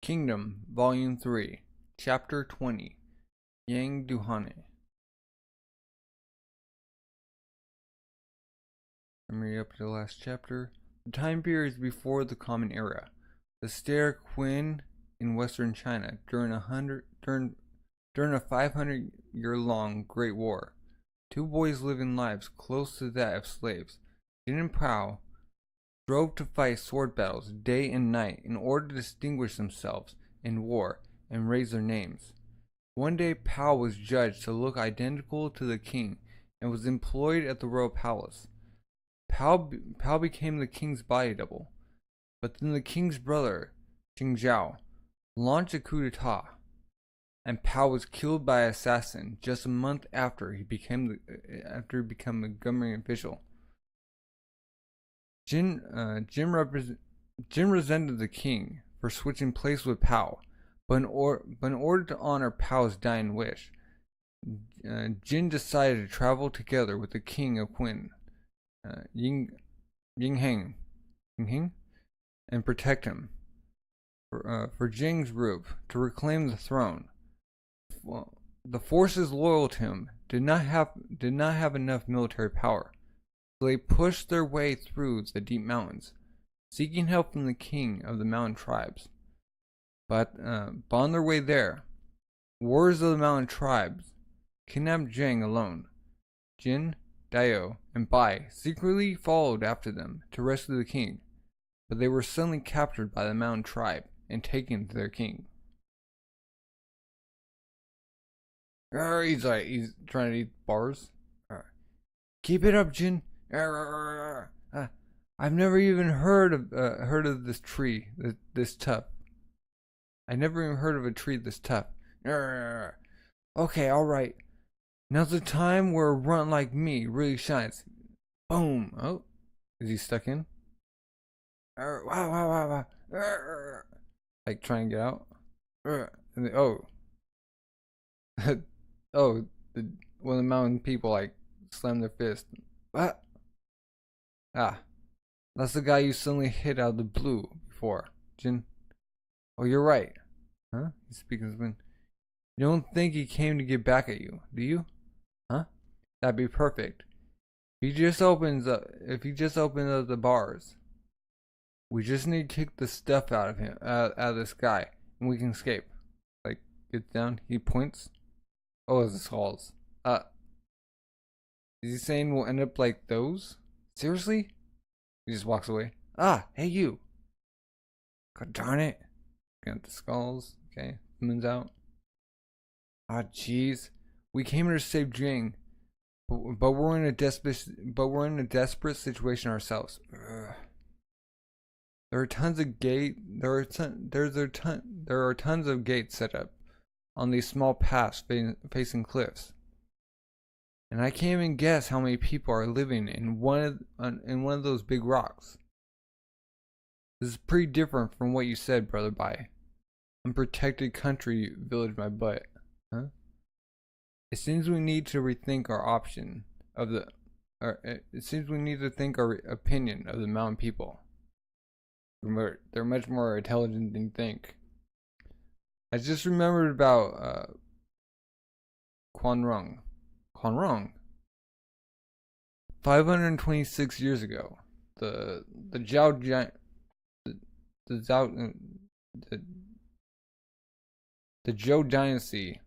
Kingdom, Volume 3, Chapter 20, Yang Duhane. Summary up to the last chapter. The time period is before the Common Era. The Stair Qin in western China during a 500-year-long Great War. Two boys living lives close to that of slaves. Jin and Pao strove to fight sword battles day and night in order to distinguish themselves in war and raise their names. One day Pao was judged to look identical to the king and was employed at the royal palace. Pao became the king's body double, but then the king's brother, Qingzhao, launched a coup d'etat, and Pao was killed by an assassin just a month after he became a government official. Jin resented the king for switching places with Pao, but in order to honor Pao's dying wish, Jin decided to travel together with the king of Qin, Yingheng, and protect him. For Jing's group to reclaim the throne, the forces loyal to him did not have enough military power. So they pushed their way through the deep mountains, seeking help from the king of the mountain tribes. But on their way there, warriors of the mountain tribes kidnapped Zhang alone. Jin, Daio, and Bai secretly followed after them to rescue the king, but they were suddenly captured by the mountain tribe and taken to their king. He's trying to eat bars. Keep it up, Jin. I've never even heard of this tree this tough. I never even heard of a tree this tough. Okay, all right. Now's the time where a runt like me really shines. Boom. Oh, is he stuck in? Wow. Like trying to get out. Oh. Oh, one of the mountain people like slammed their fist. What? Ah, that's the guy you suddenly hit out of the blue before, Jin. Oh, you're right. Huh? He's speaking as when. You don't think he came to get back at you, do you? Huh? That'd be perfect. If he just opens up the bars, we just need to kick the stuff out of him, out of this guy, and we can escape. Like, get down. He points. Oh, it's the skulls. Is he saying we'll end up like those? Seriously? He just walks away. Ah, hey you. God darn it. Got the skulls. Okay, the moon's out. Ah, jeez. We came here to save Jing, but we're in a desperate situation ourselves. Ugh. There are tons of gates set up on these small paths facing cliffs. And I can't even guess how many people are living in one of those big rocks. This is pretty different from what you said, Brother Bai. Unprotected country village my butt. Huh? It seems we need to rethink our opinion of the mountain people. They're much more intelligent than you think. I just remembered about Quanrong. 526 years ago, the Zhou dynasty,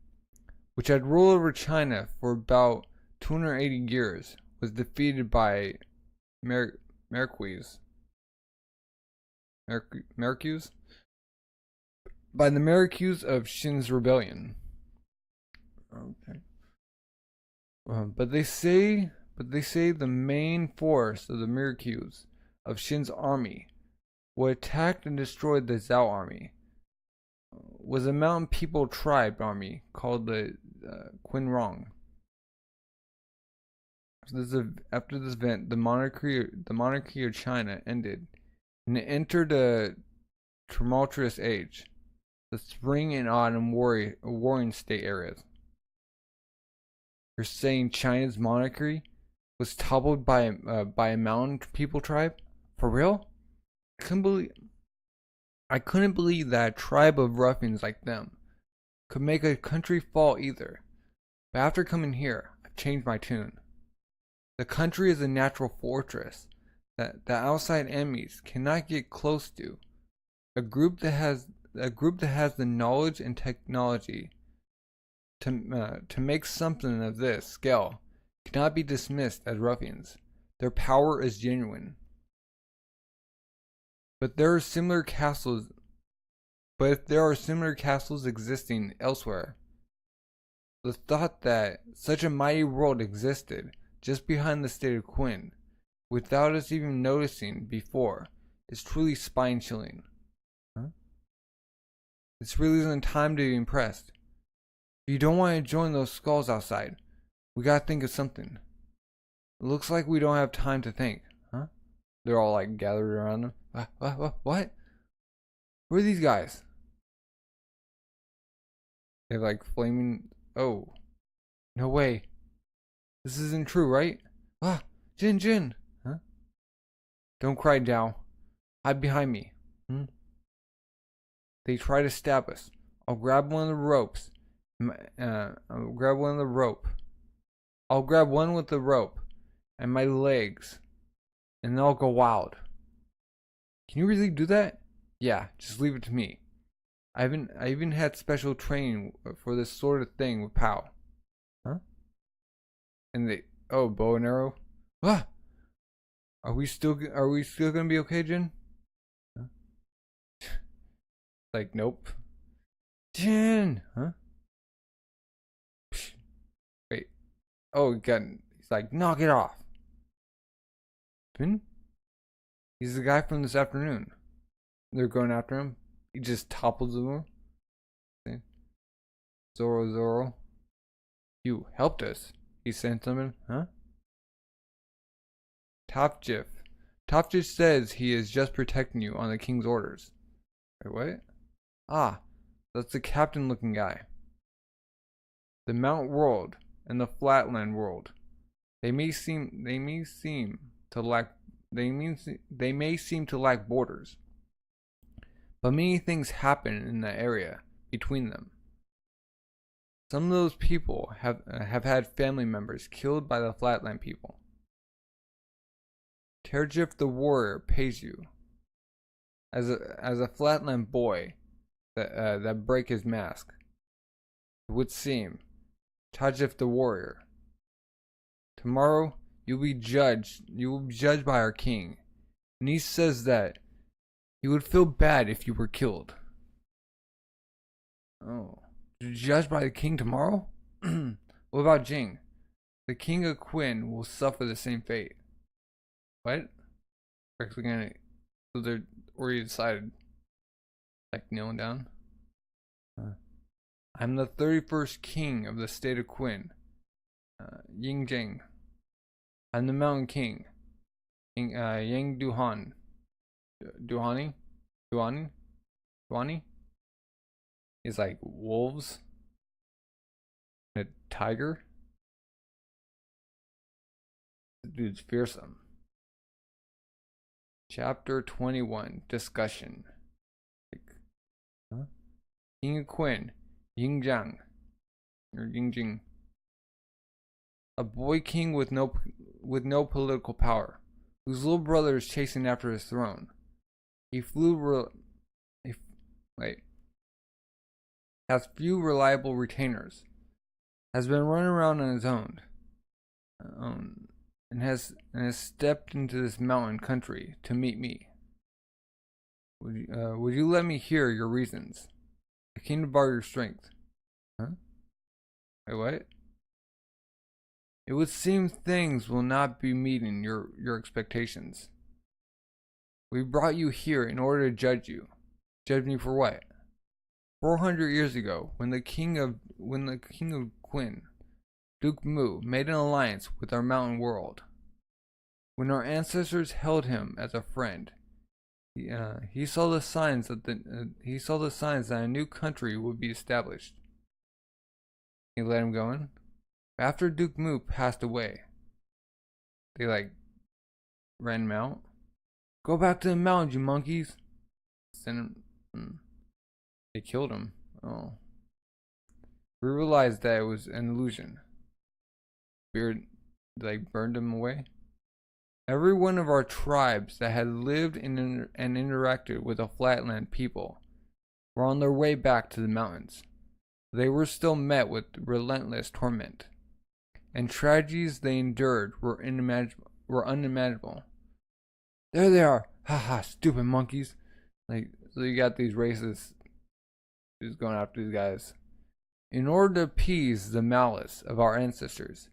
which had ruled over China for about 280 years, was defeated by Marquis of Shin's rebellion. Okay. But they say the main force of the Marquis of Shin's army, what attacked and destroyed the Zhao army, was a mountain people tribe army called the Qinrong. After this event, the monarchy of China ended, and it entered a tumultuous age, the spring and autumn warring state eras. You're saying China's monarchy was toppled by a mountain people tribe? For real? I couldn't believe. I couldn't believe that a tribe of ruffians like them could make a country fall either. But after coming here, I've changed my tune. The country is a natural fortress that the outside enemies cannot get close to. A group that has the knowledge and technology to make something of this scale cannot be dismissed as ruffians. Their power is genuine. But if there are similar castles existing elsewhere, the thought that such a mighty world existed just behind the state of Quinn, without us even noticing before, is truly spine-chilling. Huh? This really isn't time to be impressed. If you don't want to join those skulls outside, we gotta think of something. It looks like we don't have time to think, huh? They're all like gathered around them. What? Who are these guys? They have like flaming. Oh, no way. This isn't true, right? Jin. Huh? Don't cry, Dao. Hide behind me. They try to stab us. I'll grab one of the ropes. I'll grab one with the rope and my legs, and then I'll go wild. Can you really do that? Yeah, just leave it to me. I even had special training for this sort of thing with Pow. Huh? And bow and arrow. Are we still gonna be okay, Jin? Huh? Like, nope. Jin, huh? Wait. Oh, he's like, knock it off. Jin? He's the guy from this afternoon. They're going after him. He just topples them. See? Zoro. You helped us. He sent someone, huh? Topjif says he is just protecting you on the king's orders. Wait, what? That's the captain looking guy. The Mount World and the Flatland World. They may seem to lack borders, but many things happen in the area between them. Some of those people have had family members killed by the Flatland people. Terjif the warrior pays you as a Flatland boy that break his mask. It would seem, Tajif the warrior. Tomorrow you will be judged by our king, and he says that he would feel bad if you were killed. Oh, judged by the king tomorrow? What about Jing? The king of Quinn will suffer the same fate. What? Actually gonna, so they're already decided. Like kneeling down. I'm the 31st king of the state of Quinn. Yingjing. I'm the mountain king. Yang Duhan. Duani? Is like wolves. And a tiger. This dude's fearsome. Chapter 21. Discussion. King of Quinn, Yingjang, or Yingjing, a boy king with no political power, whose little brother is chasing after his throne. Has few reliable retainers, has been running around on his own, and has stepped into this mountain country to meet me. Would you let me hear your reasons? I came to borrow your strength. Huh? Wait, what? It would seem things will not be meeting your expectations. We brought you here in order to judge you. Judge me for what? 400 years ago, when the king of Quinn, Duke Mu, made an alliance with our mountain world. When our ancestors held him as a friend, he saw the signs that a new country would be established. He let him go in. After Duke Mu passed away, they ran him out. Go back to the mountains, you monkeys. Send him. They killed him. Oh. We realized that it was an illusion. Spirit, like, burned him away. Every one of our tribes that had lived and interacted with the flatland people were on their way back to the mountains. They were still met with relentless torment, and tragedies they endured were unimaginable. There they are! Haha, stupid monkeys! Like, so you got these racists just going after these guys. In order to appease the malice of our ancestors,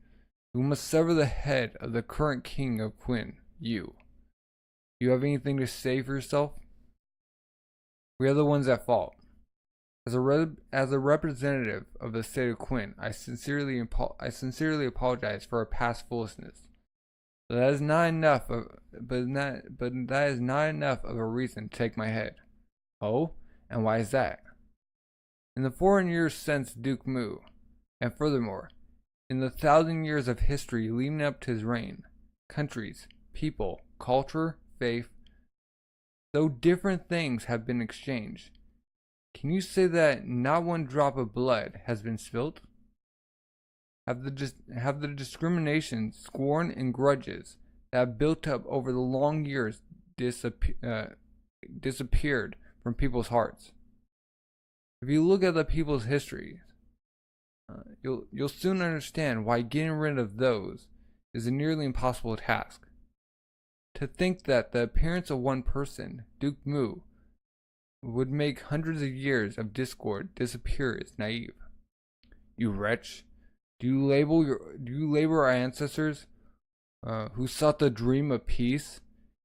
we must sever the head of the current king of Quinn, you. Do you have anything to say for yourself? We are the ones at fault. As a representative of the state of Quinn, I sincerely apologize for our past foolishness. But that is not enough that is not enough of a reason to take my head. Oh, and why is that? In the 400 years since Duke Mu, and furthermore, in the 1,000 years of history leading up to his reign, countries, people, culture, faith, though different things have been exchanged, can you say that not one drop of blood has been spilt? Have the discrimination, scorn, and grudges that have built up over the long years disappeared from people's hearts? If you look at the people's history, you'll soon understand why getting rid of those is a nearly impossible task. To think that the appearance of one person, Duke Mu, would make hundreds of years of discord disappear is naive. You wretch! Do you label our ancestors, who sought the dream of peace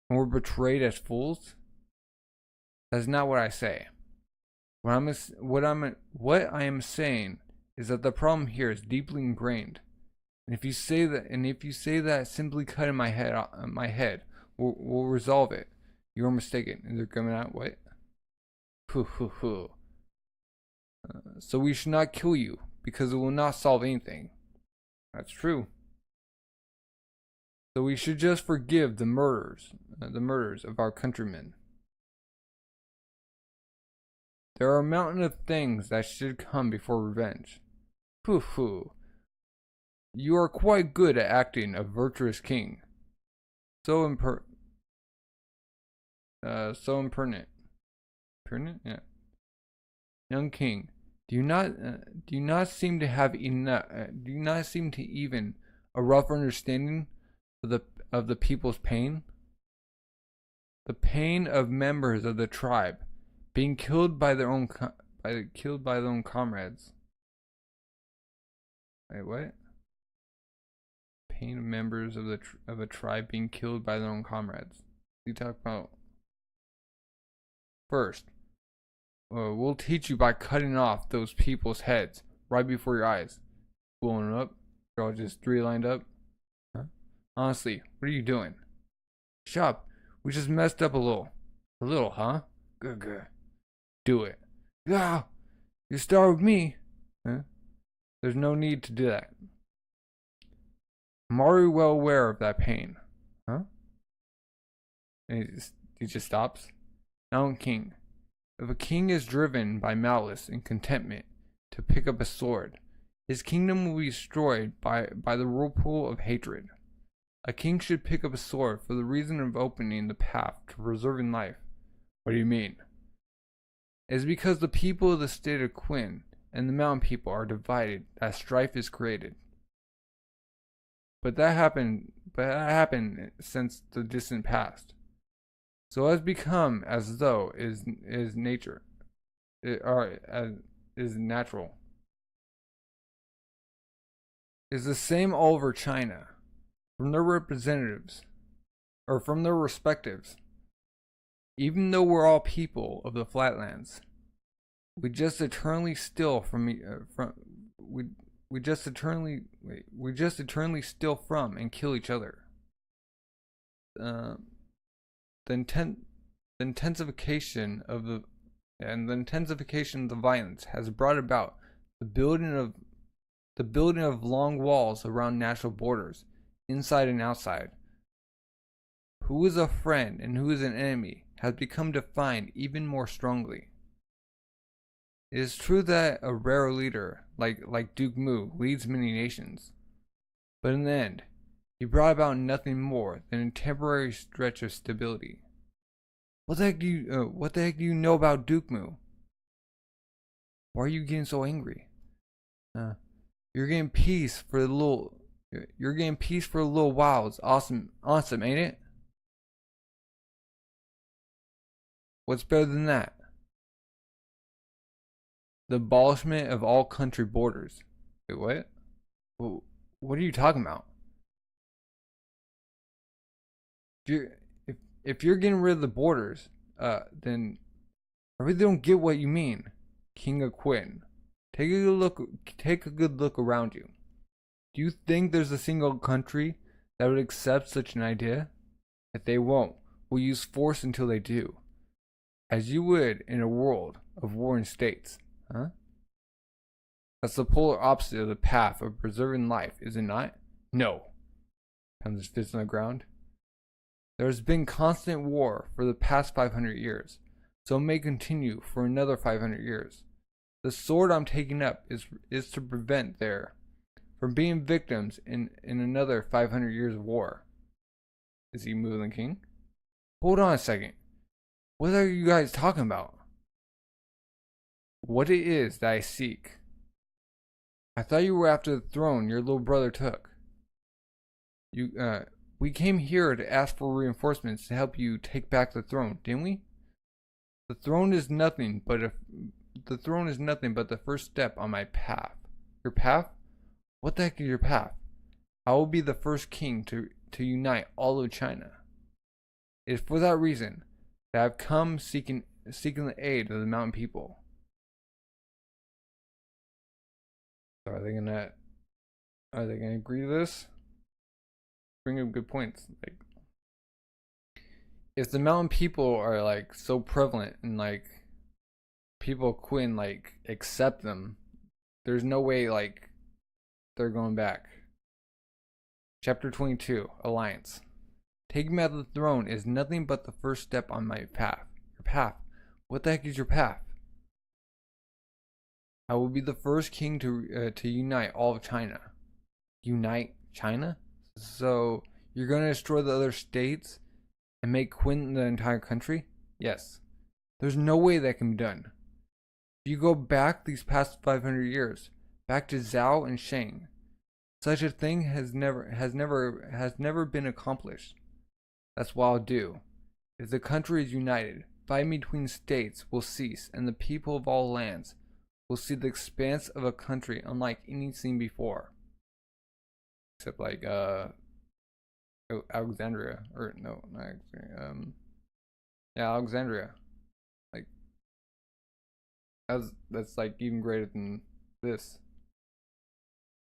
and were betrayed as fools? That's not what I say. What I am saying is that the problem here is deeply ingrained, and if you say that simply cutting my head will resolve it, you are mistaken. And they're coming out what? So we should not kill you because it will not solve anything. That's true. So we should just forgive the murders of our countrymen. There are a mountain of things that should come before revenge. You are quite good at acting a virtuous king. So impertinent. Impertinent? Yeah. Young king, do you not seem to have enough? Do you not seem to even a rough understanding of the people's pain? The pain of members of the tribe being killed by their own comrades. Wait, what? Pain of members of a tribe being killed by their own comrades. You talk about first. We'll teach you by cutting off those people's heads right before your eyes. Blowing them up. They're all just three lined up. Huh? Honestly, what are you doing? Shut up. We just messed up a little. A little, huh? Good. Do it. Yeah. You start with me. Huh? There's no need to do that. I'm already well aware of that pain. Huh? And he just stops. Now, king. If a king is driven by malice and contentment to pick up a sword, his kingdom will be destroyed by the whirlpool of hatred. A king should pick up a sword for the reason of opening the path to preserving life. What do you mean? It is because the people of the state of Quinn and the mountain people are divided that strife is created. But that happened since the distant past. So it has become as though is nature, is natural. Is the same all over China, from their representatives, or from their respectives. Even though we're all people of the flatlands, we just eternally steal we just eternally steal from and kill each other. The intensification of the violence has brought about the building of long walls around national borders, inside and outside. Who is a friend and who is an enemy has become defined even more strongly. It is true that a rare leader, like Duke Mu, leads many nations. But in the end, he brought about nothing more than a temporary stretch of stability. What the heck do you know about Duke Mu? Why are you getting so angry? You're getting peace for a little. You're getting peace for a little while. It's awesome, ain't it? What's better than that? The abolishment of all country borders. Wait, what? What are you talking about? If you're getting rid of the borders, then I really don't get what you mean, King of Quinn. Take a good look around you. Do you think there's a single country that would accept such an idea? If they won't, we'll use force until they do. As you would in a world of warring states, huh? That's the polar opposite of the path of preserving life, is it not? No. Pounds his fist on the ground. There has been constant war for the past 500 years, so it may continue for another 500 years. The sword I'm taking up is to prevent there from being victims in another 500 years of war. Is he moving the king? Hold on a second. What are you guys talking about? What it is that I seek. I thought you were after the throne your little brother took. We came here to ask for reinforcements to help you take back the throne, didn't we? The throne is nothing but the first step on my path. Your path? What the heck is your path? I will be the first king to unite all of China. It is for that reason that I've come seeking the aid of the mountain people. So are they gonna agree to this? Bring up good points. Like, if the mountain people are like so prevalent and like people Quinn like accept them, there's no way like they're going back. Chapter 22, Alliance. Taking back the throne is nothing but the first step on my path. Your path? What the heck is your path? I will be the first king to unite all of China. Unite China? So you're going to destroy the other states and make Quinn the entire country? Yes. There's no way that can be done. If you go back these past 500 years, back to Zhao and Shang, such a thing has never been accomplished. That's what I'll do. If the country is united, fighting between states will cease, and the people of all lands will see the expanse of a country unlike any seen before. Except like Alexandria, or no, not Alexandria. Yeah, Alexandria. Like that's like even greater than this.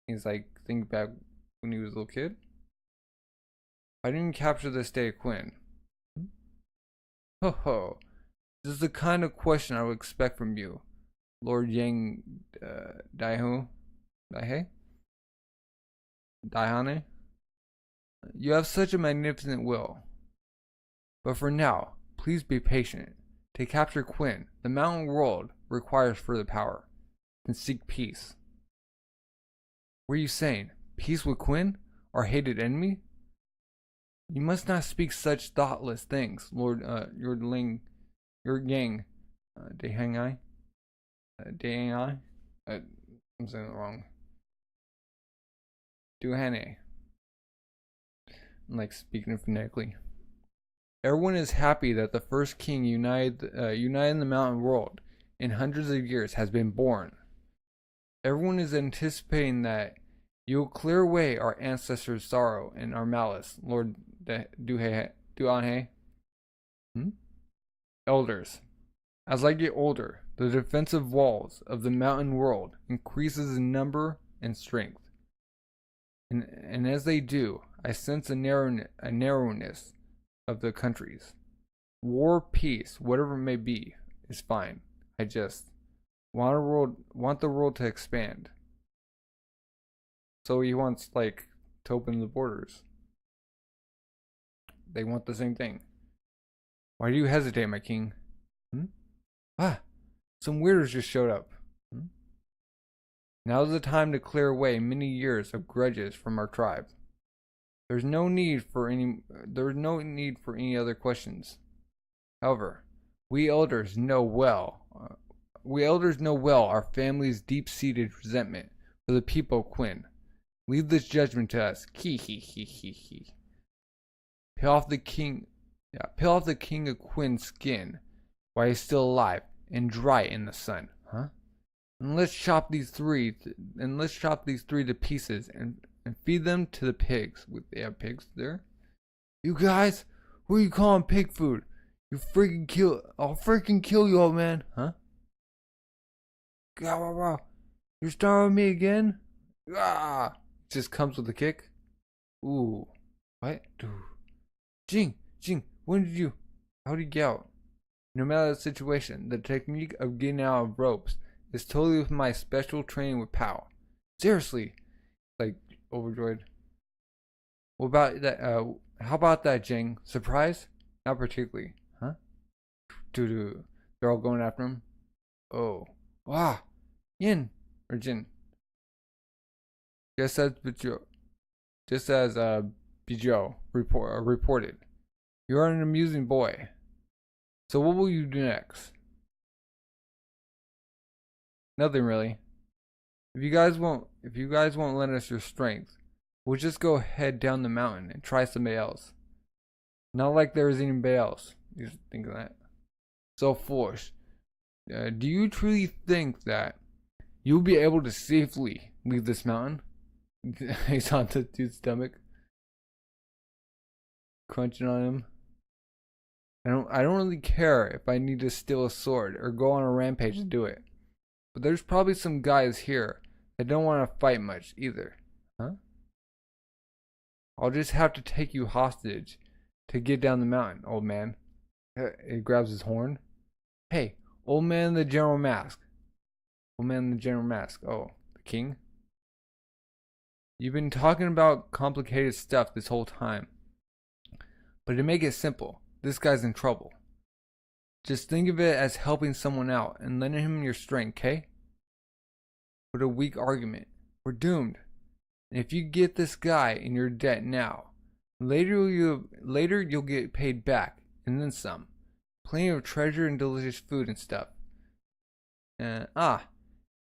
He's like, think back when he was a little kid. I didn't capture the state of Quinn. Ho ho. This is the kind of question I would expect from you, Lord Yang Daihane? You have such a magnificent will. But for now, please be patient. To capture Quinn, the mountain world requires further power. And seek peace. What are you saying? Peace with Quinn? Our hated enemy? You must not speak such thoughtless things, Lord your Yang Daihane? Daihane? I'm saying it wrong. Duhane. I'm like speaking phonetically. Everyone is happy that the first king united the mountain world in hundreds of years has been born. Everyone is anticipating that you will clear away our ancestors' sorrow and our malice, Lord Duhane. Elders. As I get older, the defensive walls of the mountain world increases in number and strength. And as they do, I sense a narrowness of the countries. War, peace, whatever it may be, is fine. I just want the world to expand. So he wants like to open the borders. They want the same thing. Why do you hesitate, my king? Some weirdos just showed up. Now's the time to clear away many years of grudges from our tribe. There's no need for any other questions. However, we elders know well our family's deep-seated resentment for the people of Quinn. Leave this judgment to us. He. Peel off the king of Quinn's skin while he's still alive and dry it in the sun. Huh? And let's chop these three to pieces and feed them to the pigs. They have pigs there. You guys, what are you calling pig food? I'll freaking kill you, old man. Huh? You're starving me again? Just comes with a kick. Ooh. What? Jing, how'd you get out? No matter the situation, the technique of getting out of ropes is totally with my special training with Pow. Seriously. Like, overjoyed. What about that, how about that, Jing? Surprise? Not particularly. Huh? They're all going after him? Oh. Wow. Yin. Or Jin. Just as Bijou reported. You're an amusing boy. So what will you do next? Nothing really. If you guys won't lend us your strength, we'll just go head down the mountain and try somebody else. Not like there is anybody else. You just think of that. So foolish. Do you truly think that you'll be able to safely leave this mountain? He's on the dude's stomach, crunching on him. I don't really care if I need to steal a sword or go on a rampage to do it. But there's probably some guys here that don't want to fight much either. Huh? I'll just have to take you hostage to get down the mountain, old man. He grabs his horn. Hey, old man in the general mask. Old man in the general mask. Oh, the king? You've been talking about complicated stuff this whole time. But to make it simple, this guy's in trouble. Just think of it as helping someone out and lending him your strength, okay? What a weak argument. We're doomed. And if you get this guy in your debt now, later you'll get paid back, and then some. Plenty of treasure and delicious food and stuff. And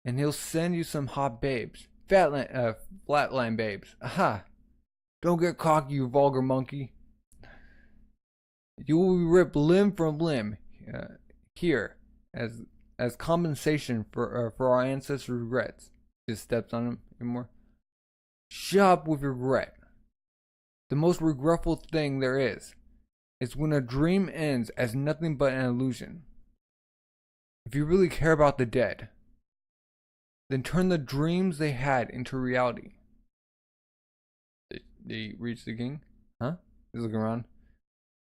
he'll send you some hot babes. Flatline babes. Aha! Don't get cocky, you vulgar monkey. You will be ripped limb from limb here as compensation for our ancestors' regrets. Just steps on him anymore. Shut up with regret. The most regretful thing there is when a dream ends as nothing but an illusion. If you really care about the dead, then turn the dreams they had into reality. They reach the king? Huh? He's looking around.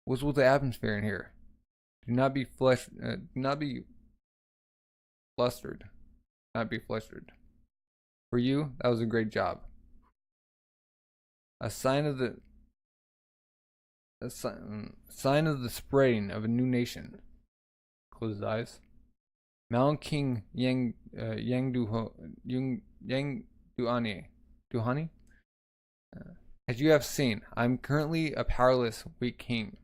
What's with the atmosphere in here? Do not be flustered. Not be flustered. For you, that was a great job. A sign of the spreading of a new nation. Close his eyes. Mount King Duhani. As you have seen, I am currently a powerless, weak king.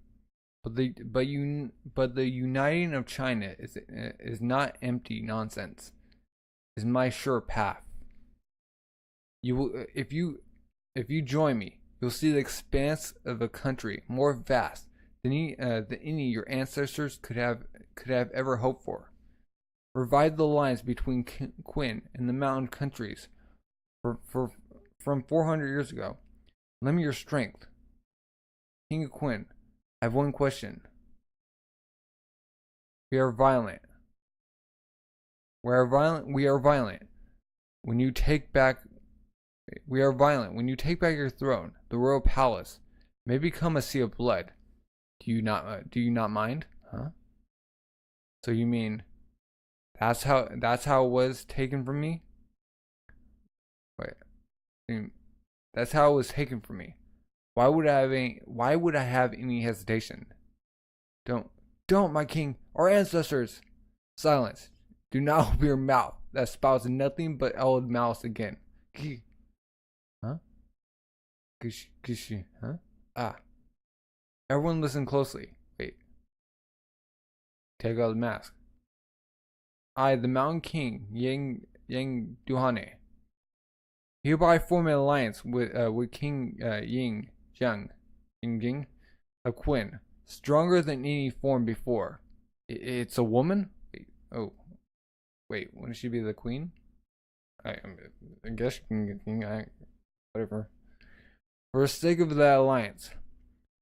But the uniting of China is not empty nonsense. Is my sure path. You will, if you join me, you'll see the expanse of a country more vast than any your ancestors could have ever hoped for. Revive the lines between Quinn and the mountain countries from 400 years ago. Lend me your strength. King of Quinn, I have one question. We are violent. We are violent. When you take back your throne, the royal palace may become a sea of blood. Do you not mind? Huh? So you mean that's how it was taken from me? Wait. That's how it was taken from me. Why would I have any hesitation? Don't, my king, our ancestors. Silence. Do not open your mouth. that spouts nothing but old malice again. Huh? Gishi, huh? Ah. Everyone listen closely. Wait. Take out the mask. I, the Mountain King, Yang Duhane, hereby form an alliance with King Ying Jing of Quinn, stronger than any form before. It's a woman? Wait, oh. Wait, wouldn't she be the queen? I guess she can get king. Whatever. For the sake of that alliance,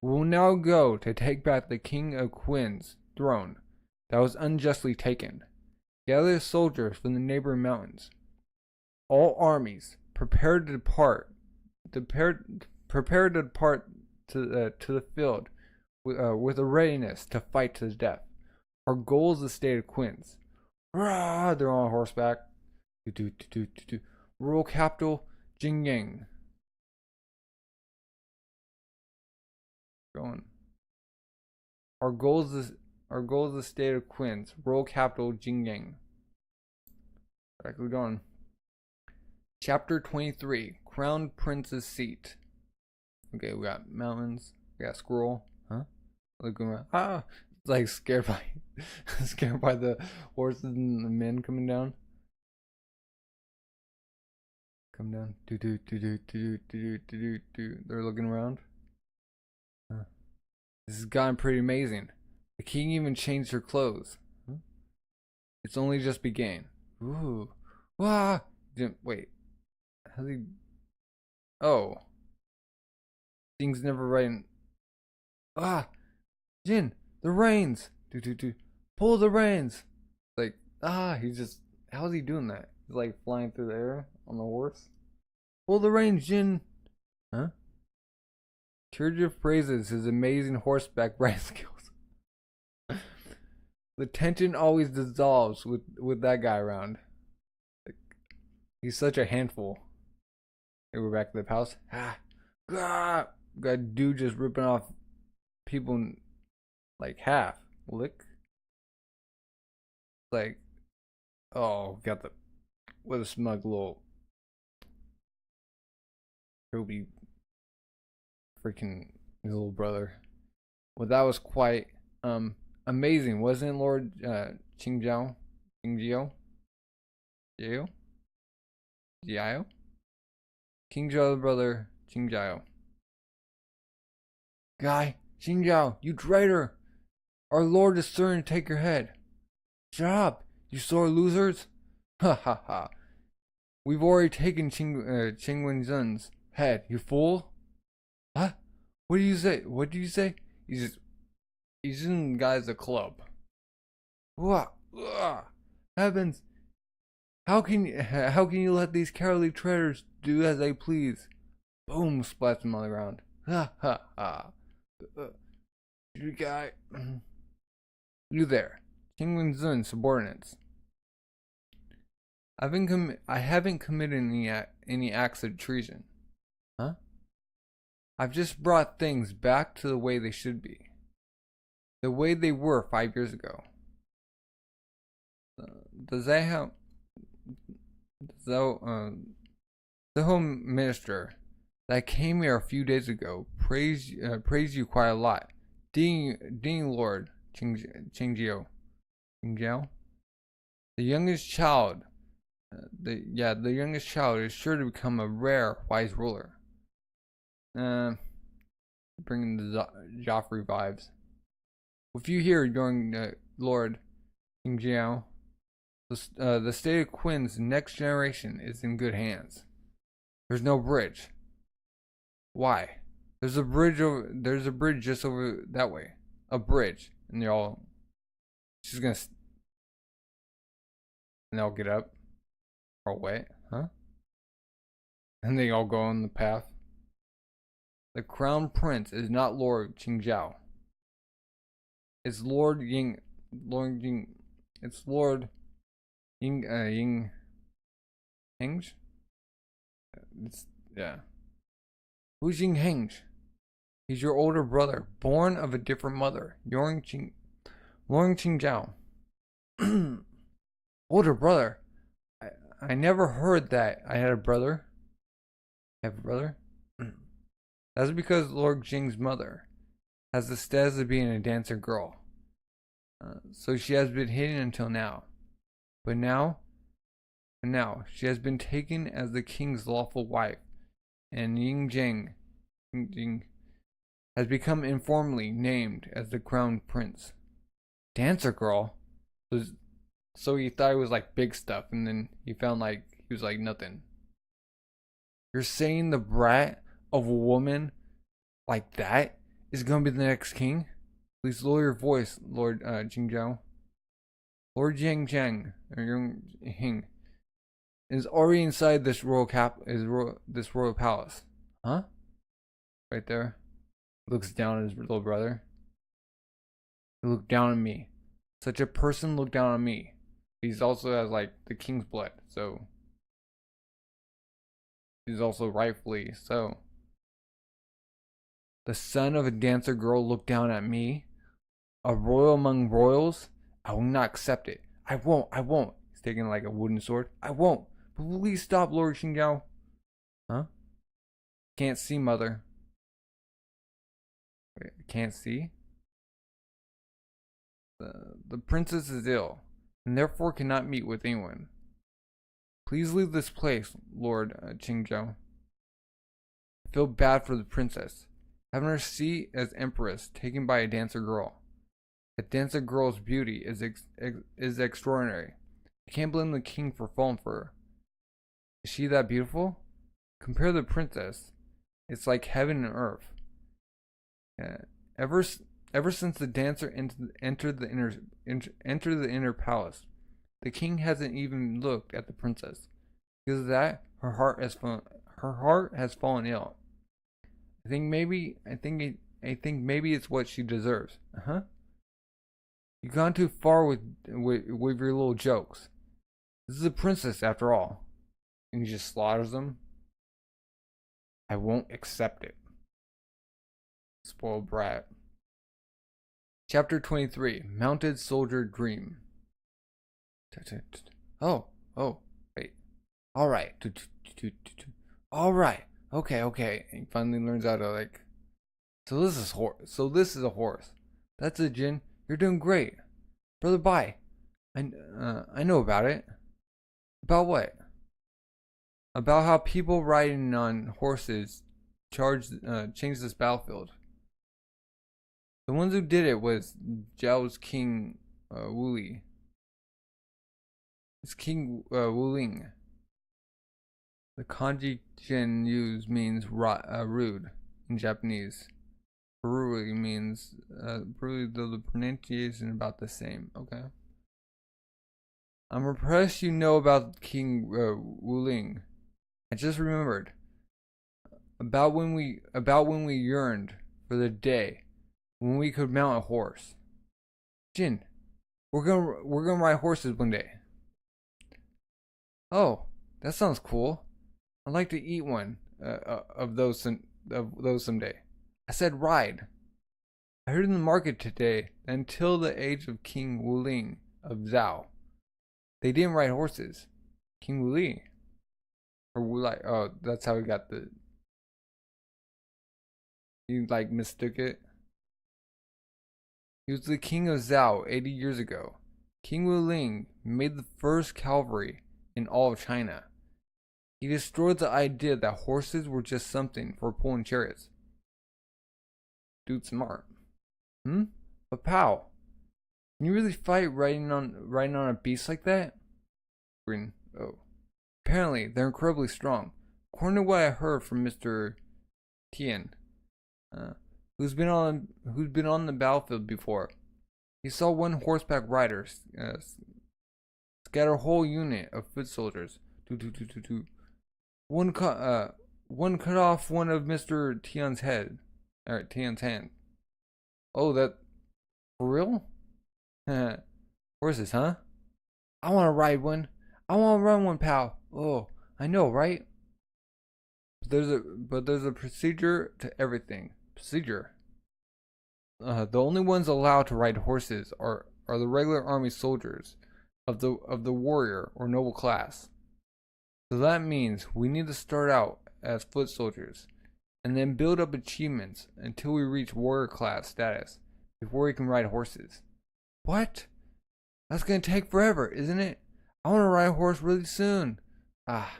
we will now go to take back the King of Quinn's throne that was unjustly taken. Gather soldiers from the neighboring mountains. All armies, prepare to depart. Prepare to depart to the field with a readiness to fight to the death. Our goal is the state of Quinns. Rah, they're on horseback. Rural capital, Jingyang. Going. Our goal is the state of Quinns. Rural capital, Jingyang. Alright, we're going. Chapter 23. Crown Prince's Seat. Okay, we got mountains. We got squirrel. Huh? Looking around. Ah! Like scared by the horses and the men coming down. Come down. They're looking around. This has gotten pretty amazing. The king even changed her clothes. It's only just began. Ooh. Wah! Wait. How's he? Oh. Things never right. Ah! Jin! The reins! Pull the reins! Like, he's just. How's he doing that? He's like flying through the air on the horse. Pull the reins, Jin! Huh? Turgid praises his amazing horseback riding skills. The tension always dissolves with that guy around. Like, he's such a handful. Hey, we're back to the palace. Got a dude just ripping off people in, like half. Lick. Like, oh, got the what a smug little. He'll be freaking his little brother. Well, that was quite amazing, wasn't it, Lord Qingjio? Qingjio? Jiao? Jiao? Qingjio, brother Qingjio. Guy, Qingjio, you traitor! Our lord is certain to take your head. Shut up, you sore losers! Ha ha ha! We've already taken Qing Wenzhen's head, you fool! Huh? What do you say? What do you say? He's in the guys a club. What? Heavens! How can you let these cowardly traitors do as they please? Boom! Splats him on the ground. Ha ha ha! You guy, you there? King Wenzhen subordinates. I haven't committed any acts of treason. Huh? I've just brought things back to the way they should be. The way they were 5 years ago. The Home Minister that came here a few days ago praised you quite a lot. Ding Lord Qingjio. The youngest child. The youngest child is sure to become a rare, wise ruler. Bringing the Joffrey vibes. With you here, young Lord Qingjio, the state of Quinn's next generation is in good hands. There's no bridge. Why? There's a bridge just over that way. A bridge, and she's gonna, and they'll get up. Or wait, huh? And they all go on the path. The crown prince is not Lord Qingjio. It's Lord Ying. It's Lord Ying. Henge? Yeah. Who's Ying Henge? He's your older brother, born of a different mother. Lord Qingjio. Older brother. I never heard that I had a brother. I have a brother? That's because Lord Jing's mother has the status of being a dancer girl. So she has been hidden until now. But now she has been taken as the king's lawful wife, and Ying Jing has become informally named as the crown prince. Dancer girl? So he thought it was like big stuff, and then he found like he was like nothing. You're saying the brat of a woman like that is gonna be the next king? Please lower your voice, Lord Jingzhou. Lord Jing Zhang or Yung Hing is already inside this royal palace. Huh? Right there. Looks down at his little brother. He looked down on me. Such a person looked down on me. He's also has like the king's blood, so he's also rightfully so. The son of a dancer girl looked down at me? A royal among royals? I will not accept it. I won't. He's taking like a wooden sword. I won't. Please stop, Lord Xingjiao. Huh? Can't see, mother. Wait, can't see? The princess is ill, and therefore cannot meet with anyone. Please leave this place, Lord Qingzhou. I feel bad for the princess. Having her seat as empress taken by a dancer girl. A dancer girl's beauty is extraordinary. I can't blame the king for falling for her. Is she that beautiful? Compare the princess. It's like heaven and earth. Ever since the dancer entered the inner palace, the king hasn't even looked at the princess. Because of that, her heart has fallen ill. I think maybe it's what she deserves. You've gone too far with your little jokes. This is a princess after all. And he just slaughters them. I won't accept it. Spoiled brat. Chapter 23. Mounted Soldier Dream. Oh, wait. Alright. Alright. Okay. He finally learns how to like. So this is a horse. That's a Jin. You're doing great. Brother Bai. I know about it. About what? About how people riding on horses changed this battlefield. The ones who did it was Zhao's King Wuli. It's King Wuling. The kanji Jin used means rude in Japanese. Brutally means brutally, though the pronunciation is about the same. Okay. I'm impressed you know about King Wuling. I just remembered about when we yearned for the day when we could mount a horse. Jin, we're gonna ride horses one day. Oh, that sounds cool. I'd like to eat one of those someday. I said ride. I heard in the market today that until the age of King Wuling of Zhao, they didn't ride horses. King Wuli. Or Wulai. Oh, that's how he got the. You like mistook it? He was the king of Zhao 80 years ago. King Wuling made the first cavalry in all of China. He destroyed the idea that horses were just something for pulling chariots. Dude, smart. But Pow, can you really fight riding on a beast like that? Green. Oh. Apparently, they're incredibly strong. According to what I heard from Mr. Tian, who's been on the battlefield before. He saw one horseback rider scatter a whole unit of foot soldiers. One cut off one of Mr. Tian's head. Alright, Tian's hand. Oh, that for real? Horses, huh? I want to ride one. I want to run one, pal. Oh, I know, right? But there's a procedure to everything. Procedure. The only ones allowed to ride horses are the regular army soldiers of the warrior or noble class. So that means we need to start out as foot soldiers, and then build up achievements until we reach warrior class status, before we can ride horses. What? That's gonna take forever, isn't it? I wanna ride a horse really soon. Ah,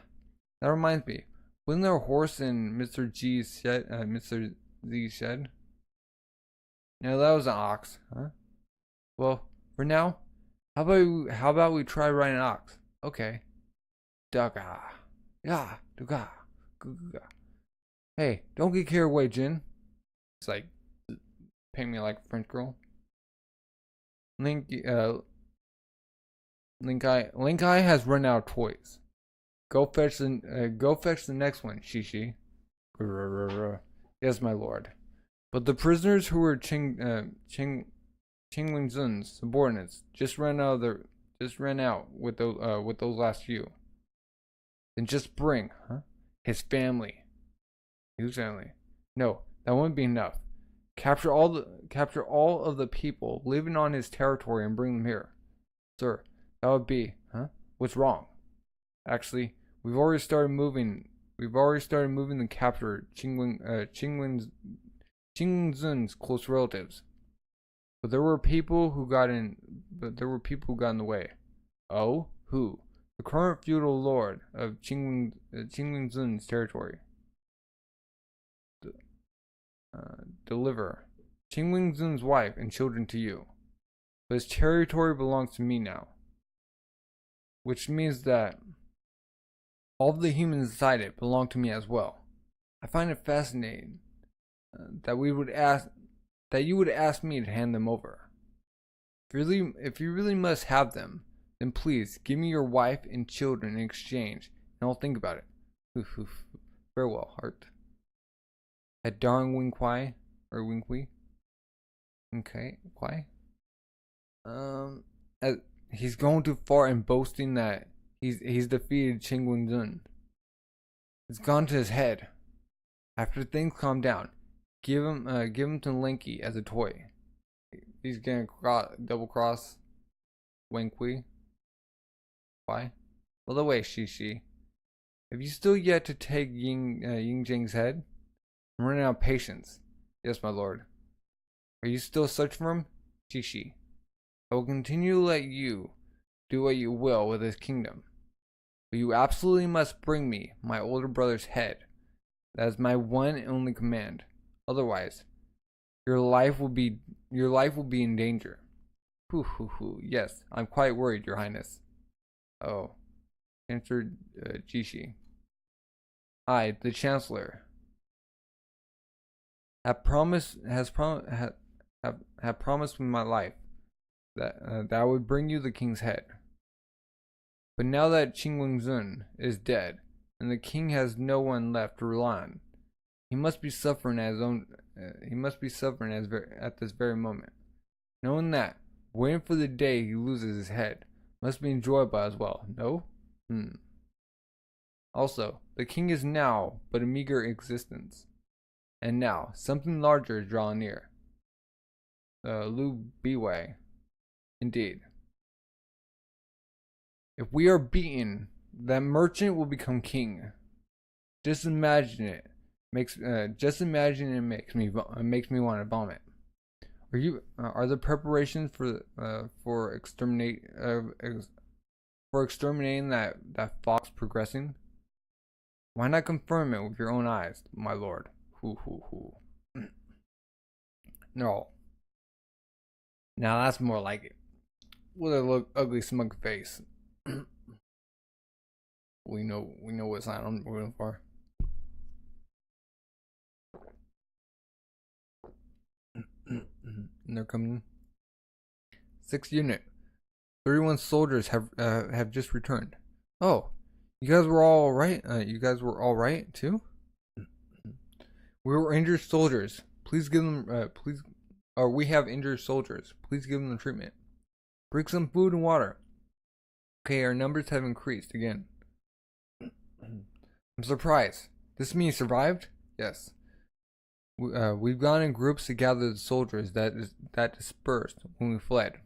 that reminds me. Wasn't there a horse in Mr. G's shed? Mr. Z's shed? No, that was an ox, huh? Well, for now, how about we try riding an ox? Okay. Daga. Yeah, duga. Guga. Hey, don't get carried away, Jin. It's like paint me like a French girl. Link Eye has run out of toys. Go fetch the next one, Shishi. Yes, my lord. But the prisoners who were Qing Wingzun's subordinates just ran out with those last few. Then just bring, his family. Whose family? No, that wouldn't be enough. Capture all of the people living on his territory and bring them here. Sir, that would be, what's wrong? Actually, we've already started moving the captured Qingzun's close relatives. But there were people who got in the way. Oh, who? The current feudal lord of Qingzun's territory. Deliver Qingzun's wife and children to you. But his territory belongs to me now. Which means that all of the humans inside it belong to me as well. I find it fascinating that you would ask me to hand them over. If you really must have them, then please give me your wife and children in exchange, and I'll think about it. Farewell, heart. At darn Wing Kwai or Wing Kui. Okay, Kwai. He's going too far in boasting that he's defeated Qing Wingzun. It's gone to his head. After things calm down, give him to Linky as a toy. He's gonna double cross Wang Kui. Why? By the way, Shishi, have you still yet to take Ying Jing's head? I'm running out of patience. Yes, my lord. Are you still searching for him? Shishi. I will continue to let you do what you will with this kingdom. But you absolutely must bring me my older brother's head. That is my one and only command. Otherwise, your life will be in danger. Yes, I'm quite worried, your highness. Oh. Answered Jishi. I, the chancellor, have promised me my life that I would bring you the king's head. But now that Qing Wengzun is dead and the king has no one left to rely on, he must be suffering at his own. At this very moment. Knowing that, waiting for the day he loses his head must be enjoyable as well. No? Also, the king is now but a meager existence, and now something larger is drawing near. Lu Biwei. Indeed. If we are beaten, that merchant will become king. Just imagine it. Makes me want to vomit. Are the preparations for exterminating that fox progressing? Why not confirm it with your own eyes, my lord? No. Now that's more like it. With a ugly smug face. We know what sign I'm rooting for. And they're coming. 6th unit. 31 soldiers have just returned. Oh, you guys were all right. You guys were all right too. We were injured soldiers. Please give them. We have injured soldiers. Please give them the treatment. Bring some food and water. Okay, our numbers have increased again. I'm surprised. This means survived? Yes. We've gone in groups to gather the soldiers that dispersed when we fled.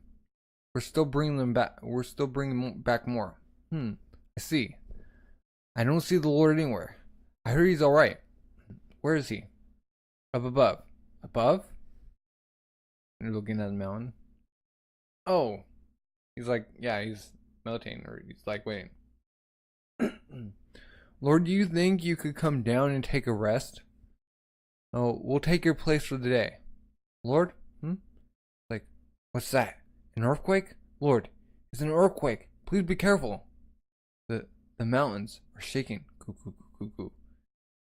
We're still bringing them back. We're still bringing back more. I see. I don't see the Lord anywhere. I heard he's alright. Where is he? Up above. Above? And looking at the mountain. Oh. He's like, yeah, he's meditating, or he's like waiting. Lord, do you think you could come down and take a rest? Oh, we'll take your place for the day. Lord? Like, what's that? An earthquake? Lord, it's an earthquake. Please be careful. The mountains are shaking. Cuckoo.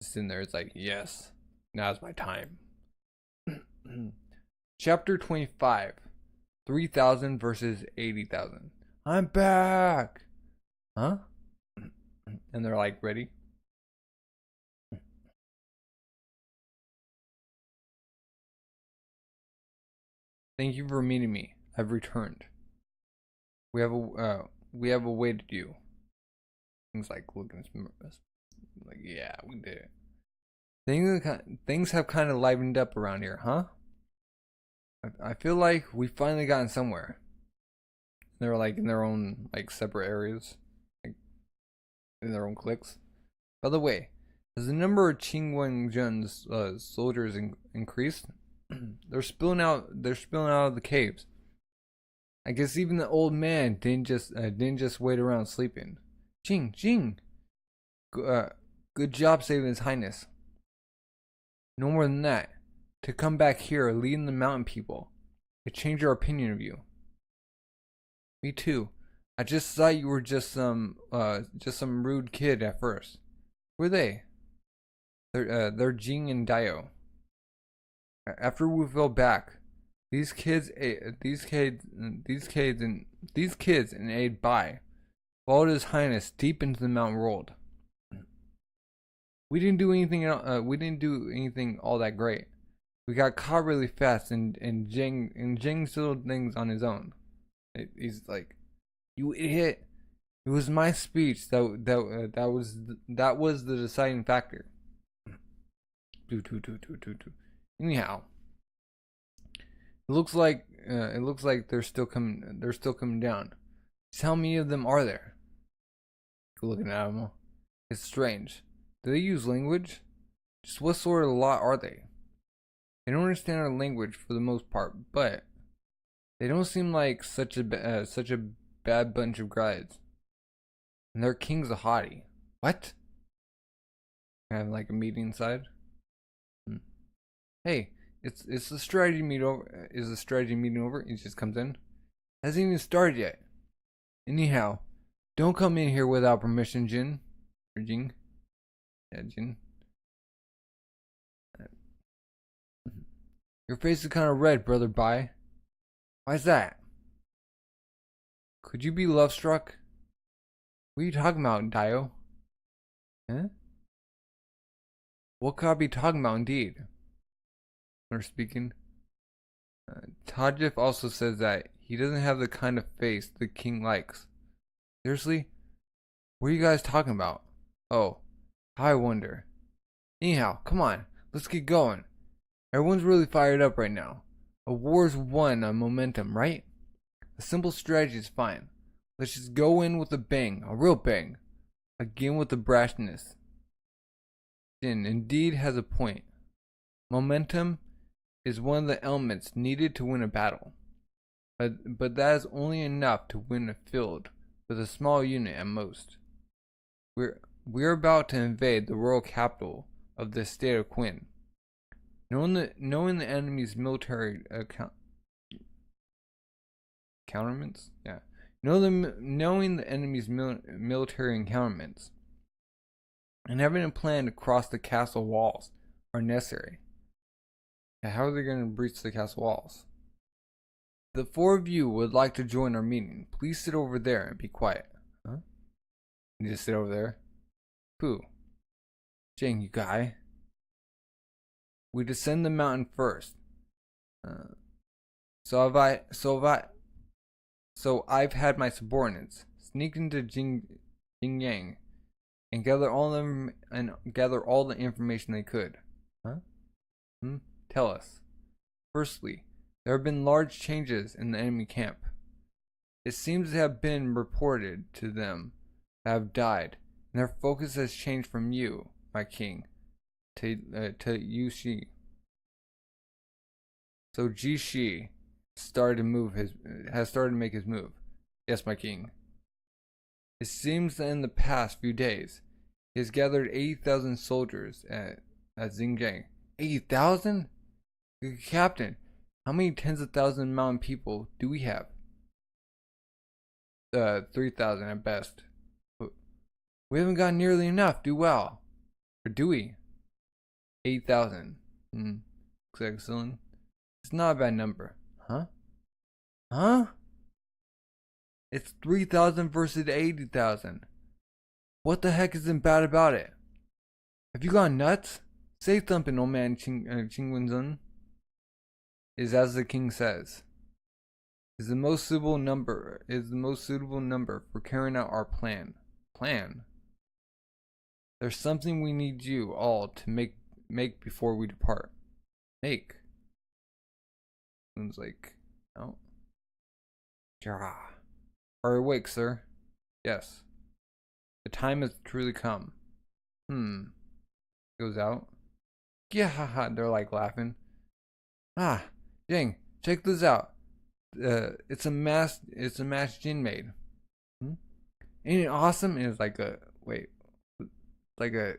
It's in there. It's like, yes, now's my time. Chapter 25. 3,000 versus 80,000. I'm back. Huh? And they're like, ready? Thank you for meeting me. I've returned. We have awaited you. Things like looking like, yeah, we did it. Things have kind of livened up around here, huh? I feel like we finally gotten somewhere. They're like in their own like separate areas, like in their own cliques. By the way, as the number of Qingwenjun's soldiers increased, they're spilling out of the caves. I guess even the old man didn't just wait around sleeping. Jing, good job saving His Highness. No more than that. To come back here, leading the mountain people, it changed our opinion of you. Me too. I just thought you were just some rude kid at first. Who are they? They're Jing and Dio. After we fell back, these kids and aid by followed His Highness deep into the mountain world. We didn't do anything all that great. We got caught really fast, and Jing's little things on his own. He's like, "You idiot! It was my speech that was the deciding factor." Anyhow, it looks like they're still coming down. How many of them are there? Looking at them, it's strange. Do they use language? Just what sort of lot are they? They don't understand our language for the most part, but they don't seem like such a bad bunch of guys. And their king's a hottie. What? Have like a meeting inside. Hey, it's the strategy meeting over. Is the strategy meeting over? He just comes in. Hasn't even started yet. Anyhow, don't come in here without permission, Jin. Or Jing. Yeah, Jin. Your face is kind of red, Brother Bai. Why's that? Could you be love struck? What are you talking about, Dio? Huh? What could I be talking about, indeed? They're speaking. Tajif also says that he doesn't have the kind of face the king likes. Seriously? What are you guys talking about? Oh, I wonder. Anyhow, come on, let's get going. Everyone's really fired up right now. A war's won on momentum, right? A simple strategy is fine. Let's just go in with a bang, a real bang. Again with the brashness. Jin indeed has a point. Momentum is one of the elements needed to win a battle. But that is only enough to win a field with a small unit at most. We're about to invade the royal capital of the state of Qin. Knowing the enemy's military counterments, yeah. Knowing the enemy's military encounterments and having a plan to cross the castle walls are necessary. Now, how are they going to breach the castle walls? The four of you would like to join our meeting. Please sit over there and be quiet. Huh? You just sit over there? Who? Jing, you guy. We descend the mountain first. So I've had my subordinates sneak into Jingyang and gather all the information they could. Huh? Tell us. Firstly, there have been large changes in the enemy camp. It seems to have been reported to them that have died, and their focus has changed from you, my king, to Yushi. So Jishi has started to make his move. Yes, my king. It seems that in the past few days, he has gathered 80,000 soldiers at Xinjiang. 80,000? Captain, how many tens of thousands of mountain people do we have? 3,000 at best. We haven't got nearly enough, or do we? 8,000. Looks like Celine. It's not a bad number. Huh? Huh? It's 3,000 versus 80,000. What the heck isn't bad about it? Have you gone nuts? Say something, old man Qingwenzun. Is as the king says. Is the most suitable number for carrying out our plan. There's something we need you all to make before we depart. Make. Sounds like no. Ja. Are you awake, sir? Yes. The time has truly come. Goes out. Yeah, haha, they're like laughing. Ah, Jing, check this out. It's a masked Jin maid. Ain't it awesome? And it's like a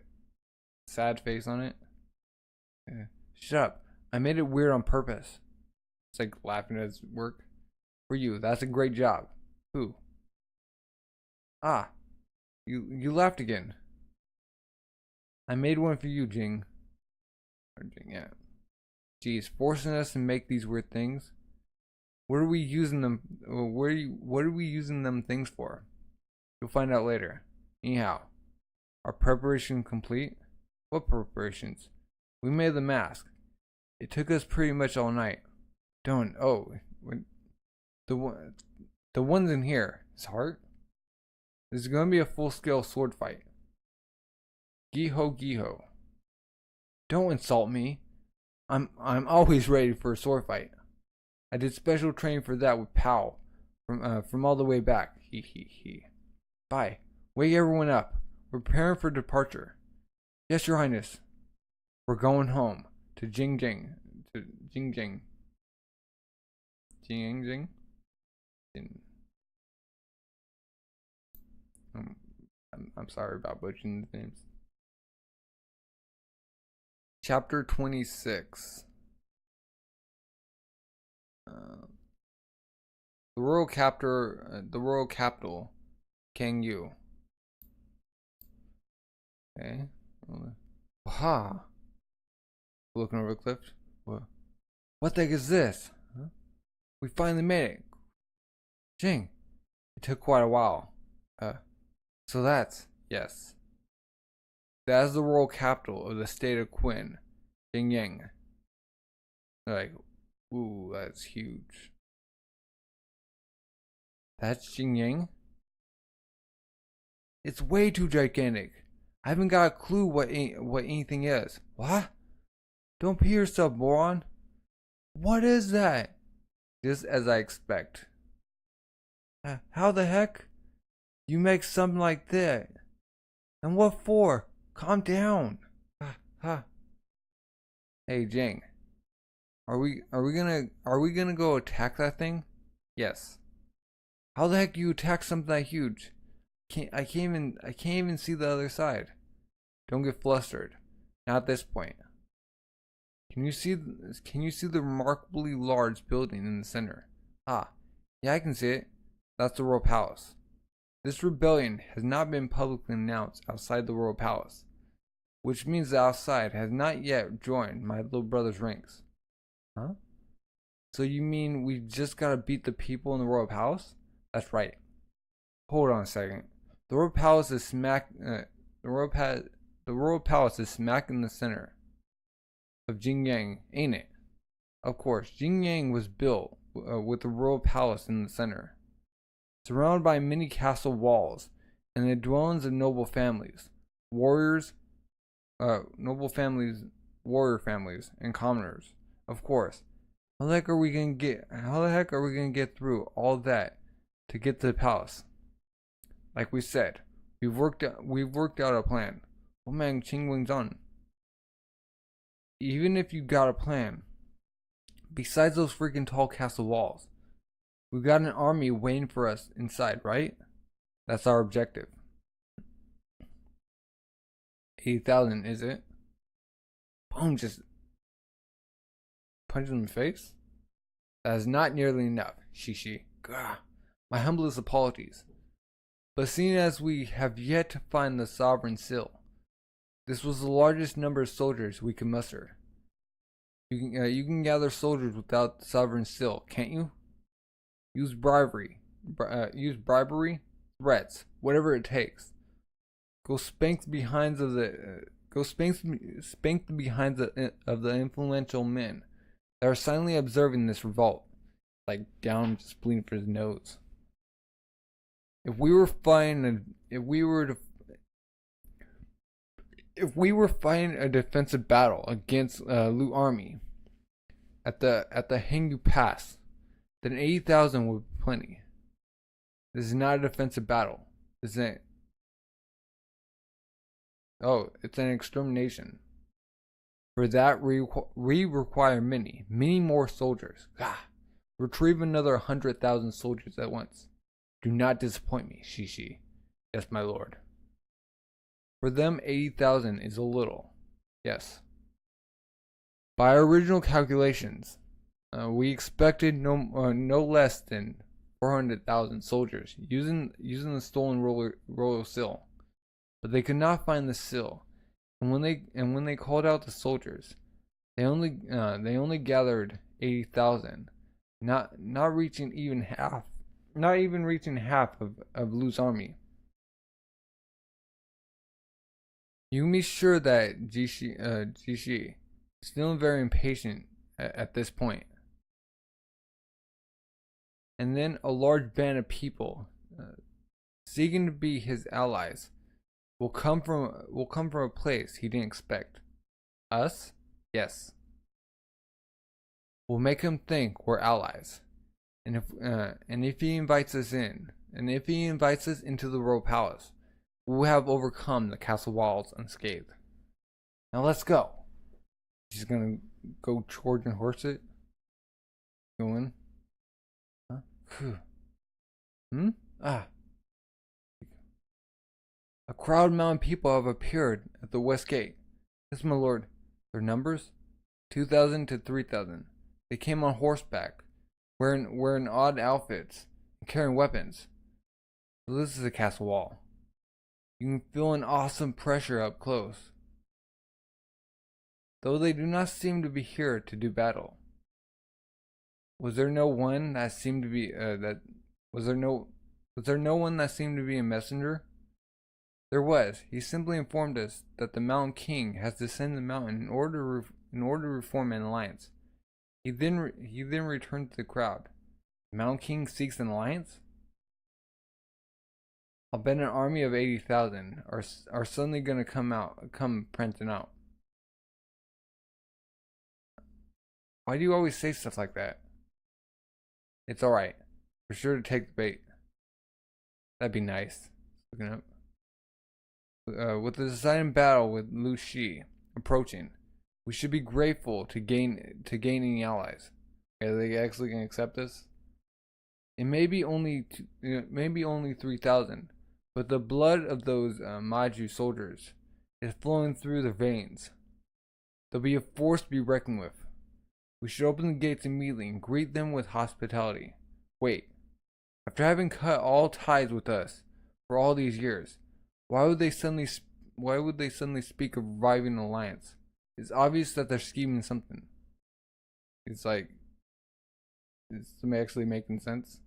sad face on it. Yeah. Shut up. I made it weird on purpose. It's like laughing at his work. For you, that's a great job. Who? Ah, you laughed again. I made one for you, Jing. Or Jing, yeah. Geez, forcing us to make these weird things. What are we using them? What are we using them things for? You'll find out later. Anyhow, our preparation complete. What preparations? We made the mask. It took us pretty much all night. The ones in here. His heart. This is gonna be a full-scale sword fight. Giho. Don't insult me. I'm always ready for a sword fight. I did special training for that with Pao from all the way back. He. Bye. Wake everyone up. We're preparing for departure. Yes, Your Highness. We're going home to Jingjing. I'm sorry about butchering the names. Chapter 26. The royal capital, Kanyou. Okay. Aha. Looking over the cliff. What the heck is this? Huh? We finally made it. Jing. It took quite a while. So yes. That is the royal capital of the state of Qin, Xinjiang. They're like, ooh, that's huge. That's Xinjiang? It's way too gigantic. I haven't got a clue what anything is. What? Don't pee yourself, moron. What is that? Just as I expect. How the heck? You make something like that? And what for? Calm down. Hey, Jing. Are we gonna go attack that thing? Yes. How the heck do you attack something that huge? I can't even see the other side. Don't get flustered. Not at this point. Can you see the remarkably large building in the center? Ah, yeah, I can see it. That's the royal palace. This rebellion has not been publicly announced outside the royal palace, which means the outside has not yet joined my little brother's ranks. Huh? So you mean we just gotta beat the people in the royal palace? That's right. Hold on a second. The royal palace is smack. The royal palace is smack in the center of Xinjiang, ain't it? Of course, Xinjiang was built with the royal palace in the center, surrounded by many castle walls and the dwellings of noble families, warrior families, and commoners. Of course. How the heck are we gonna get through all that to get to the palace? Like we said, We've worked out a plan. Oh man, Qingwing's on. Even if you got a plan, besides those freaking tall castle walls, we've got an army waiting for us inside, right? That's our objective. 80,000, is it? Boom, just punch him in the face? That is not nearly enough, Shishi. Gah. My humblest apologies. But seeing as we have yet to find the sovereign seal, this was the largest number of soldiers we could muster. You can gather soldiers without the sovereign seal, can't you? Use bribery, threats, whatever it takes. Go spank the behinds of the influential men that are silently observing this revolt. Like down, just bleeding for his nose. If we were fighting a defensive battle against Lu army at the Hengyu Pass, then 80,000 would be plenty. This is not a defensive battle. This ain't. Oh, it's an extermination. For that, we require many more soldiers. Ah, retrieve another 100,000 soldiers at once. Do not disappoint me, Shishi. Yes, my lord. For them, 80,000 is a little. Yes. By our original calculations, we expected no less than 400,000 soldiers using the stolen royal seal, but they could not find the seal. And when they called out the soldiers, they only gathered 80,000, not even reaching half of Lu's army. You can be sure that Jishi is feeling very impatient at this point. And then a large band of people seeking to be his allies will come from a place he didn't expect. Us? Yes. We'll make him think we're allies. And if he invites us into the royal palace, we'll have overcome the castle walls unscathed. Now let's go. He's gonna go charge and horse it. Go in. Huh? Phew. Ah. A crowd of mounted people have appeared at the west gate. Yes, my lord. Their numbers? 2,000 to 3,000. They came on horseback, wearing odd outfits, and carrying weapons. So this is the castle wall. You can feel an awesome pressure up close. Though they do not seem to be here to do battle. Was there no one that seemed to be was there no one that seemed to be a messenger? There was. He simply informed us that the Mountain King has descended the mountain in order to reform an alliance. He then returned to the crowd. The Mountain King seeks an alliance? I'll bet an army of 80,000 are suddenly gonna come prancing out. Why do you always say stuff like that? It's alright. We're sure to take the bait. That'd be nice. Looking up. With the deciding battle with Lu Shi approaching, we should be grateful to gain any allies. Are they actually gonna accept this? It may be only 3,000, but the blood of those Maju soldiers is flowing through their veins. They'll be a force to be reckoned with. We should open the gates immediately and greet them with hospitality. Wait, after having cut all ties with us for all these years, why would they suddenly speak of reviving an alliance? It's obvious that they're scheming something. It's like, is somebody actually making sense?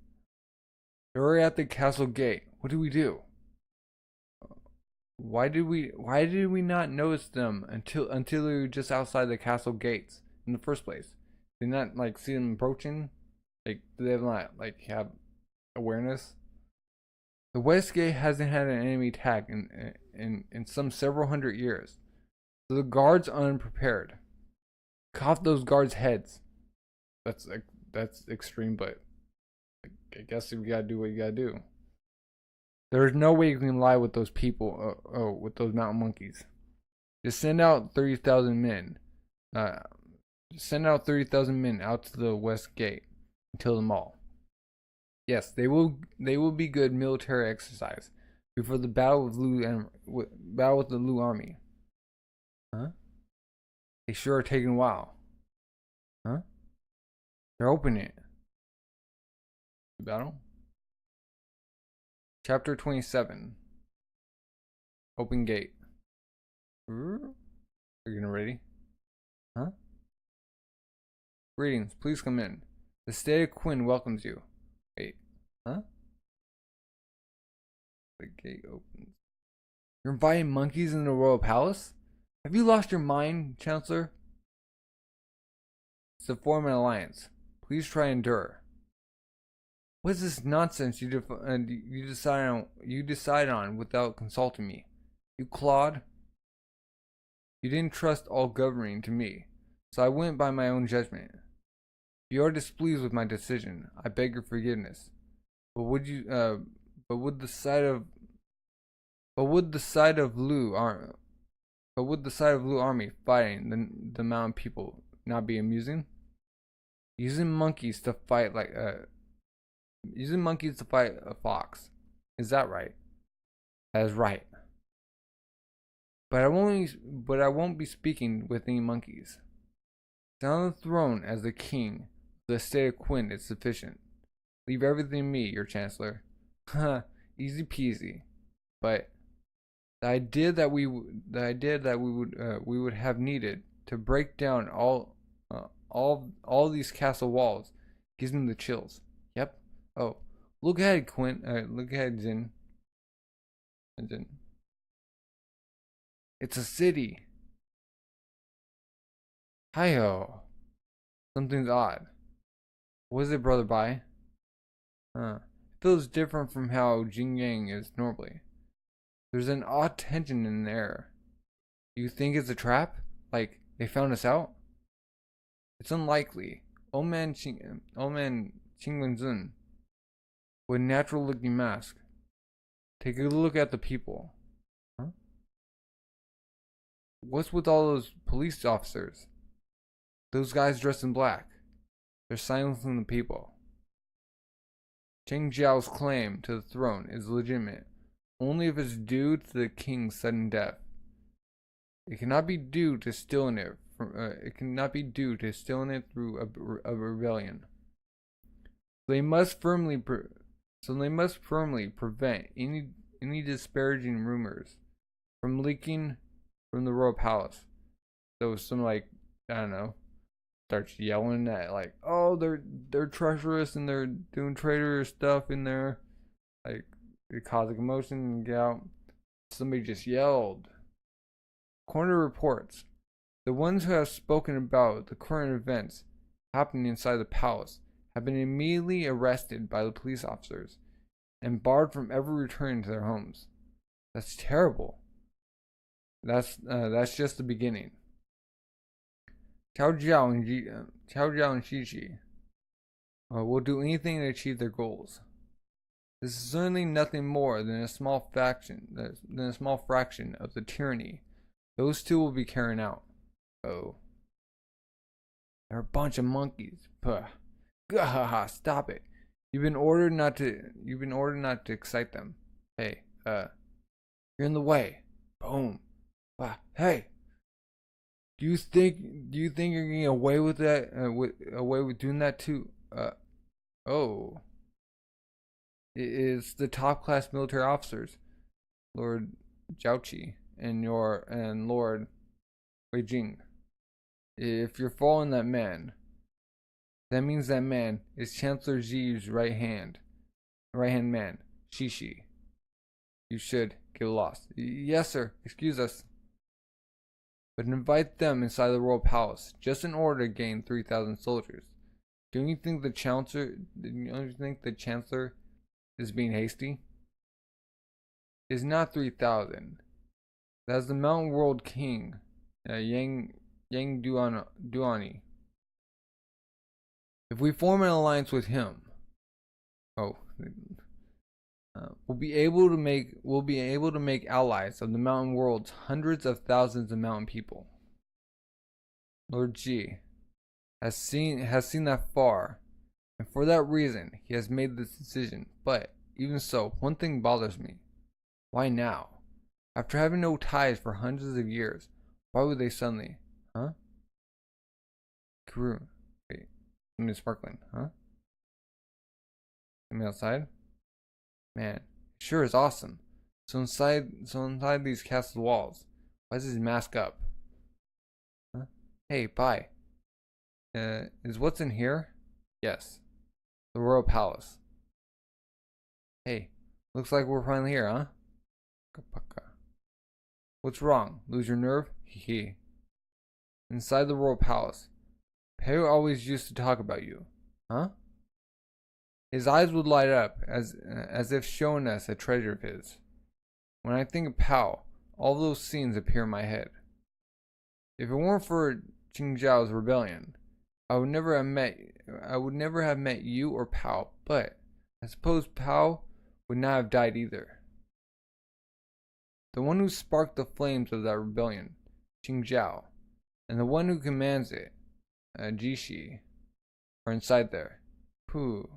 They're already at the castle gate. What do we do? Why did we not notice them until they were just outside the castle gates in the first place? Did not like see them approaching? Like, do they not like have awareness? The West Gate hasn't had an enemy attack in some several hundred years, so the guards are unprepared. Cut off those guards' heads. That's extreme, but I guess we gotta do what you gotta do. There's no way you can lie with those people, with those mountain monkeys. Just send out 30,000 men. Send out 30,000 men out to the west gate and kill them all. Yes, they will be good military exercise before the battle with the Lu army. Huh? They sure are taking a while. Huh? They're opening it. The battle? Chapter 27. Open gate. Are you getting ready? Huh? Greetings, please come in. The state of Quinn welcomes you. Wait, huh? The gate opens. You're inviting monkeys in the royal palace? Have you lost your mind, Chancellor? It's to form an alliance. Please try and endure. What is this nonsense you decide on without consulting me? You clod. You didn't trust all governing to me, so I went by my own judgment. If you are displeased with my decision, I beg your forgiveness. But would the sight of Lu army fighting the mountain people not be amusing? Using monkeys to fight a fox. Is that right? That is right. But I won't be speaking with any monkeys. Sit on the throne as the king of the state of Quinn is sufficient. Leave everything to me, your chancellor. Easy peasy. But the idea that we would have needed to break down all these castle walls gives me the chills. Yep. Oh, look ahead, look ahead, Jin. It's a city. Hi-ho. Something's odd. What is it, Brother Bai? It feels different from how Jingyang is normally. There's an odd tension in the air. You think it's a trap? Like, they found us out? It's unlikely. Old man Qingwenzun with a natural looking mask. Take a look at the people. Huh? What's with all those police officers? Those guys dressed in black. They're silencing the people. Cheng Jiao's claim to the throne is legitimate only if it's due to the king's sudden death. It cannot be due to stealing it. It cannot be due to stealing it through a rebellion. They must firmly prevent any disparaging rumors from leaking from the royal palace. So some, like, I don't know, starts yelling at, like, oh, they're treacherous and they're doing traitorous stuff in there, like, it causing commotion and get out. Somebody just yelled. Corner reports. The ones who have spoken about the current events happening inside the palace have been immediately arrested by the police officers and barred from ever returning to their homes. That's terrible. That's just the beginning. Cao Jiao and Xixi will do anything to achieve their goals. This is certainly nothing more than a small fraction of the tyranny those two will be carrying out. Oh, they're a bunch of monkeys. Puh. Gahaha, stop it. You've been ordered not to excite them. Hey, you're in the way. Boom. Wow. Hey. Do you think you're getting away with that? Away with doing that too? Oh. It's the top class military officers, Lord Jiaoqi and Lord Weijing. If you're following that man, that means that man is Chancellor Xi's right hand man, Xixi. You should get lost. Yes, sir. Excuse us. But invite them inside the royal palace, just in order to gain 3,000 soldiers. Don't you think the Chancellor is being hasty? It's not 3,000. That's the Mountain World King, Yang Duani. If we form an alliance with him, we'll be able to make allies of the mountain world's hundreds of thousands of mountain people. Lord G has seen that far, and for that reason he has made this decision. But even so, one thing bothers me. Why now? After having no ties for hundreds of years, why would they suddenly? Huh? Kyou. Wait, something sparkling, huh? Something outside? Man, it sure is awesome. So inside these castle walls, why is his mask up? Huh? Hey, bye. Is what's in here? Yes. The royal palace. Hey, looks like we're finally here, huh? What's wrong? Lose your nerve? Hee. Inside the royal palace, Heir always used to talk about you. Huh? His eyes would light up as if showing us a treasure of his. When I think of Pao, all those scenes appear in my head. If it weren't for Qingzhao's rebellion, I would never have met you or Pao, but I suppose Pao would not have died either. The one who sparked the flames of that rebellion, Qingzhao, and the one who commands it, Jishi, are inside there. Pooh.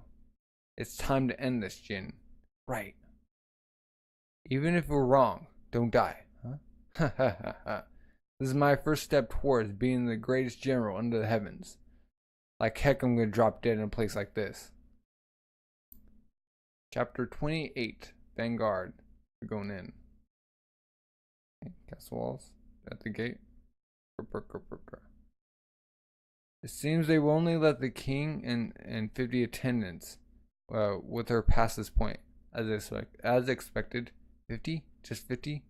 It's time to end this, Jin. Right. Even if we're wrong, don't die, huh? Ha ha ha ha. This is my first step towards being the greatest general under the heavens. Like heck, I'm gonna drop dead in a place like this. Chapter 28, Vanguard. We're going in. Okay, castle walls. At the gate. It seems they will only let the king and 50 attendants with her past this point. As expected. 50? Just 50?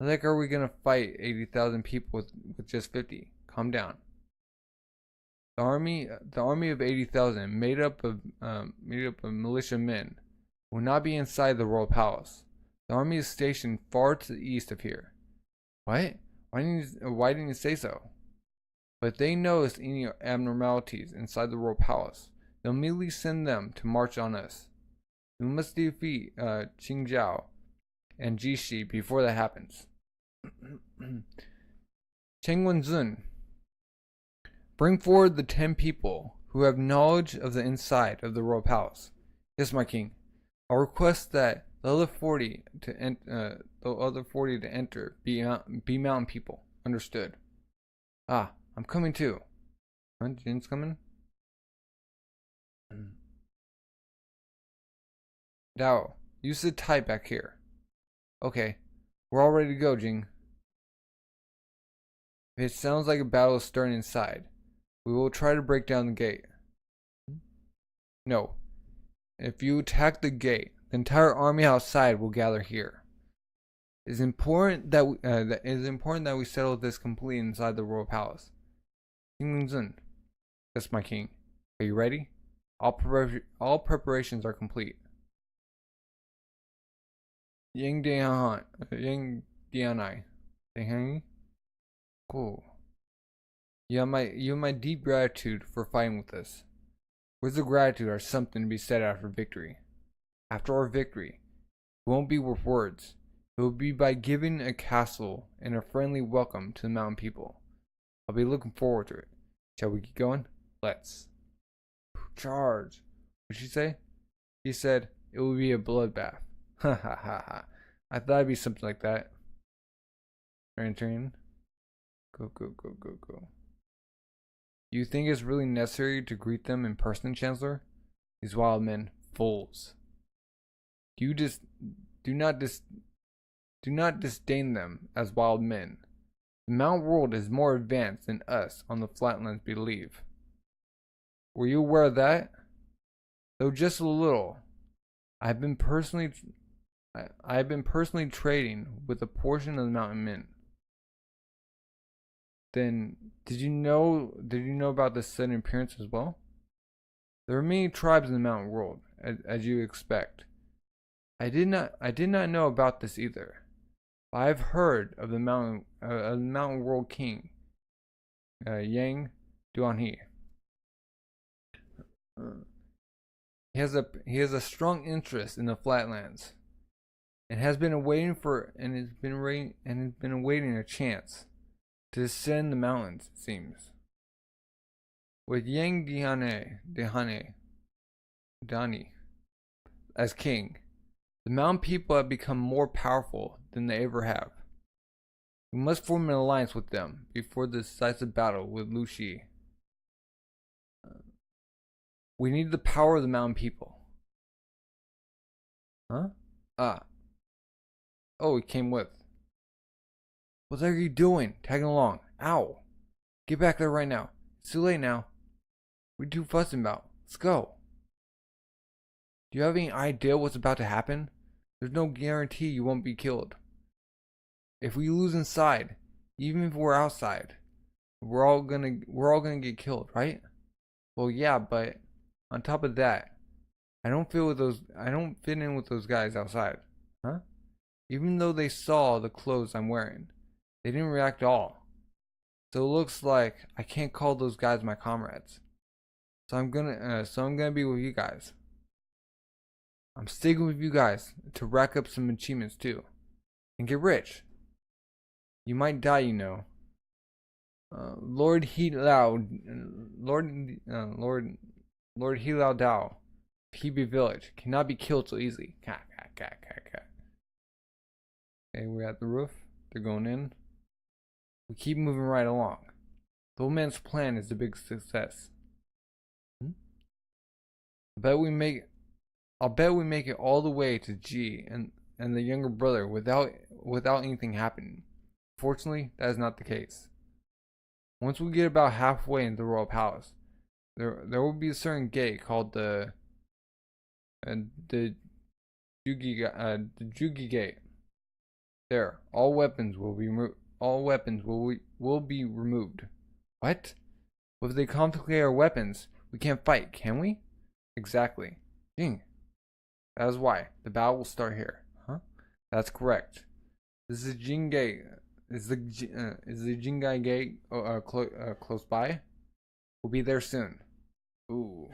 How the heck are we gonna fight 80,000 people with just 50? Calm down. The army of 80,000, made up of militia men, will not be inside the royal palace. The army is stationed far to the east of here. What? Why didn't you say so? But if they notice any abnormalities inside the royal palace, they'll immediately send them to march on us. We must defeat Qingzhao and Jishi before that happens. Cheng Wenzun, bring forward the 10 people who have knowledge of the inside of the royal palace. Yes, my king. I'll request that the other 40 to enter be mountain people. Understood. Ah, I'm coming too. Huh? Jin's coming? Dao, you sit tight back here. Okay, we're all ready to go, Jing. If it sounds like a battle is starting inside, we will try to break down the gate. No. If you attack the gate, the entire army outside will gather here. It is important that we settle this completely inside the royal palace. King Zun, that's my king. Are you ready? All preparations are complete. Yang Dianai. Cool. You have my deep gratitude for fighting with us. Words of gratitude are something to be said after victory. After our victory, it won't be with words. It will be by giving a castle and a friendly welcome to the mountain people. I'll be looking forward to it. Shall we get going? Let's. Charge. What'd she say? She said it will be a bloodbath. Ha ha ha ha. I thought it'd be something like that. Train. Go. You think it's really necessary to greet them in person, Chancellor? These wild men, fools. Do not disdain them as wild men. The mountain world is more advanced than us on the flatlands believe. Were you aware of that? Though just a little. I have been personally trading with a portion of the mountain men. Then, did you know about this sudden appearance as well? There are many tribes in the mountain world, as you expect. I did not know about this either. But I have heard of the mountain world king, Yang Duanhe. He has a strong interest in the flatlands, and has been awaiting a chance to descend the mountains. It seems. With Yang Dani as king, the mountain people have become more powerful than they ever have. We must form an alliance with them before the decisive battle with Lu Shi. We need the power of the mountain people. Huh? Oh, he came with. What are you doing? Tagging along. Ow. Get back there right now. It's too late now. What are you fussing about? Let's go. Do you have any idea what's about to happen? There's no guarantee you won't be killed. If we lose inside, even if we're outside, we're all gonna get killed, right? Well, yeah, but on top of that, I don't fit in with those guys outside. Huh? Even though they saw the clothes I'm wearing, they didn't react at all. So it looks like I can't call those guys my comrades. So I'm gonna be with you guys. I'm sticking with you guys to rack up some achievements too, and get rich. You might die, you know. Lord Hilao Dao, Hebe Village, cannot be killed so easily. Okay, we're at the roof. They're going in. We keep moving right along. The old man's plan is a big success. I'll bet we make it all the way to G and the younger brother without anything happening. Fortunately, that is not the case. Once we get about halfway into the royal palace, there will be a certain gate called the Jugi Gate. There, all weapons will be removed. What? But if they confiscate our weapons, we can't fight, can we? Exactly. Jing. That is why the battle will start here. Huh? That's correct. This is Jingay. Is the Jingai Gate close by? We'll be there soon. Ooh,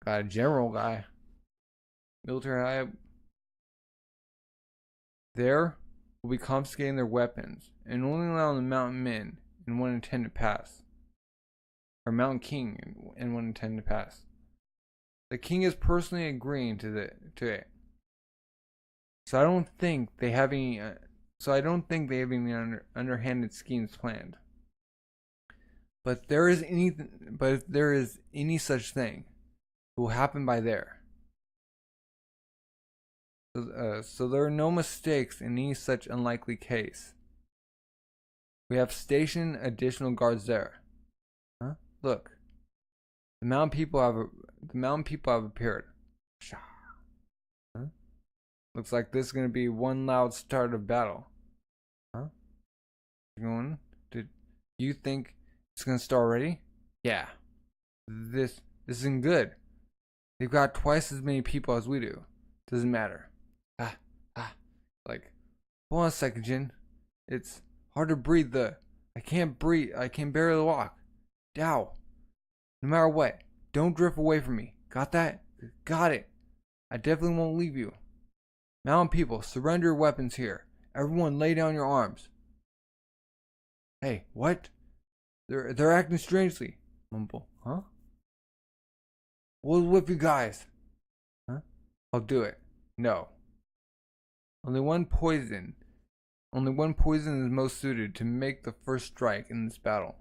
got a general guy. Military high. There, we'll be confiscating their weapons and only allowing the mountain men and one intended pass. Or mountain king and one intended pass. The king is personally agreeing to it. So I don't think they have any. Underhanded schemes planned. But if there is any such thing, it will happen by there. So there are no mistakes in any such unlikely case. We have stationed additional guards there. Huh? Look, the mountain people have appeared. Huh? Looks like this is gonna be one loud start of battle. Huh? Do you think it's gonna start already? Yeah. This isn't good. They've got twice as many people as we do. Doesn't matter. Like, hold on a second, Jin. It's hard to breathe. I can't breathe. I can barely walk. Dao. No matter what, don't drift away from me. Got that? Got it. I definitely won't leave you. Mountain people, surrender your weapons here. Everyone lay down your arms. Hey, what? They're acting strangely. Mumble. Huh? We'll whip you guys. Huh? I'll do it. No. Only one poison is most suited to make the first strike in this battle.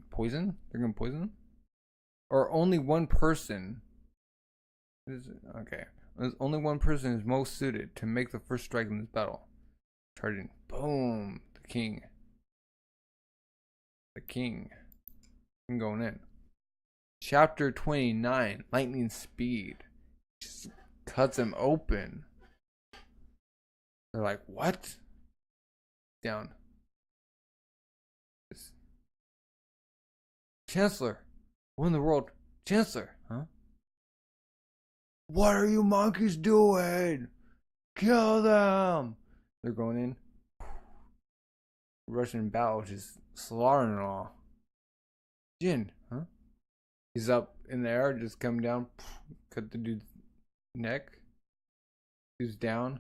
Poison? They're gonna poison? Or only one person okay. Only one person is most suited to make the first strike in this battle. Charging. Boom. The king. I'm going in. Chapter 29. Lightning speed. Just cuts him open. They're like, what? Down. Chancellor. What in the world? Chancellor. Huh? What are you monkeys doing? Kill them! They're going in. Russian battle, just slaughtering it all. Jin, huh? He's up in the air, just come down, cut the dude's neck. Dude's down.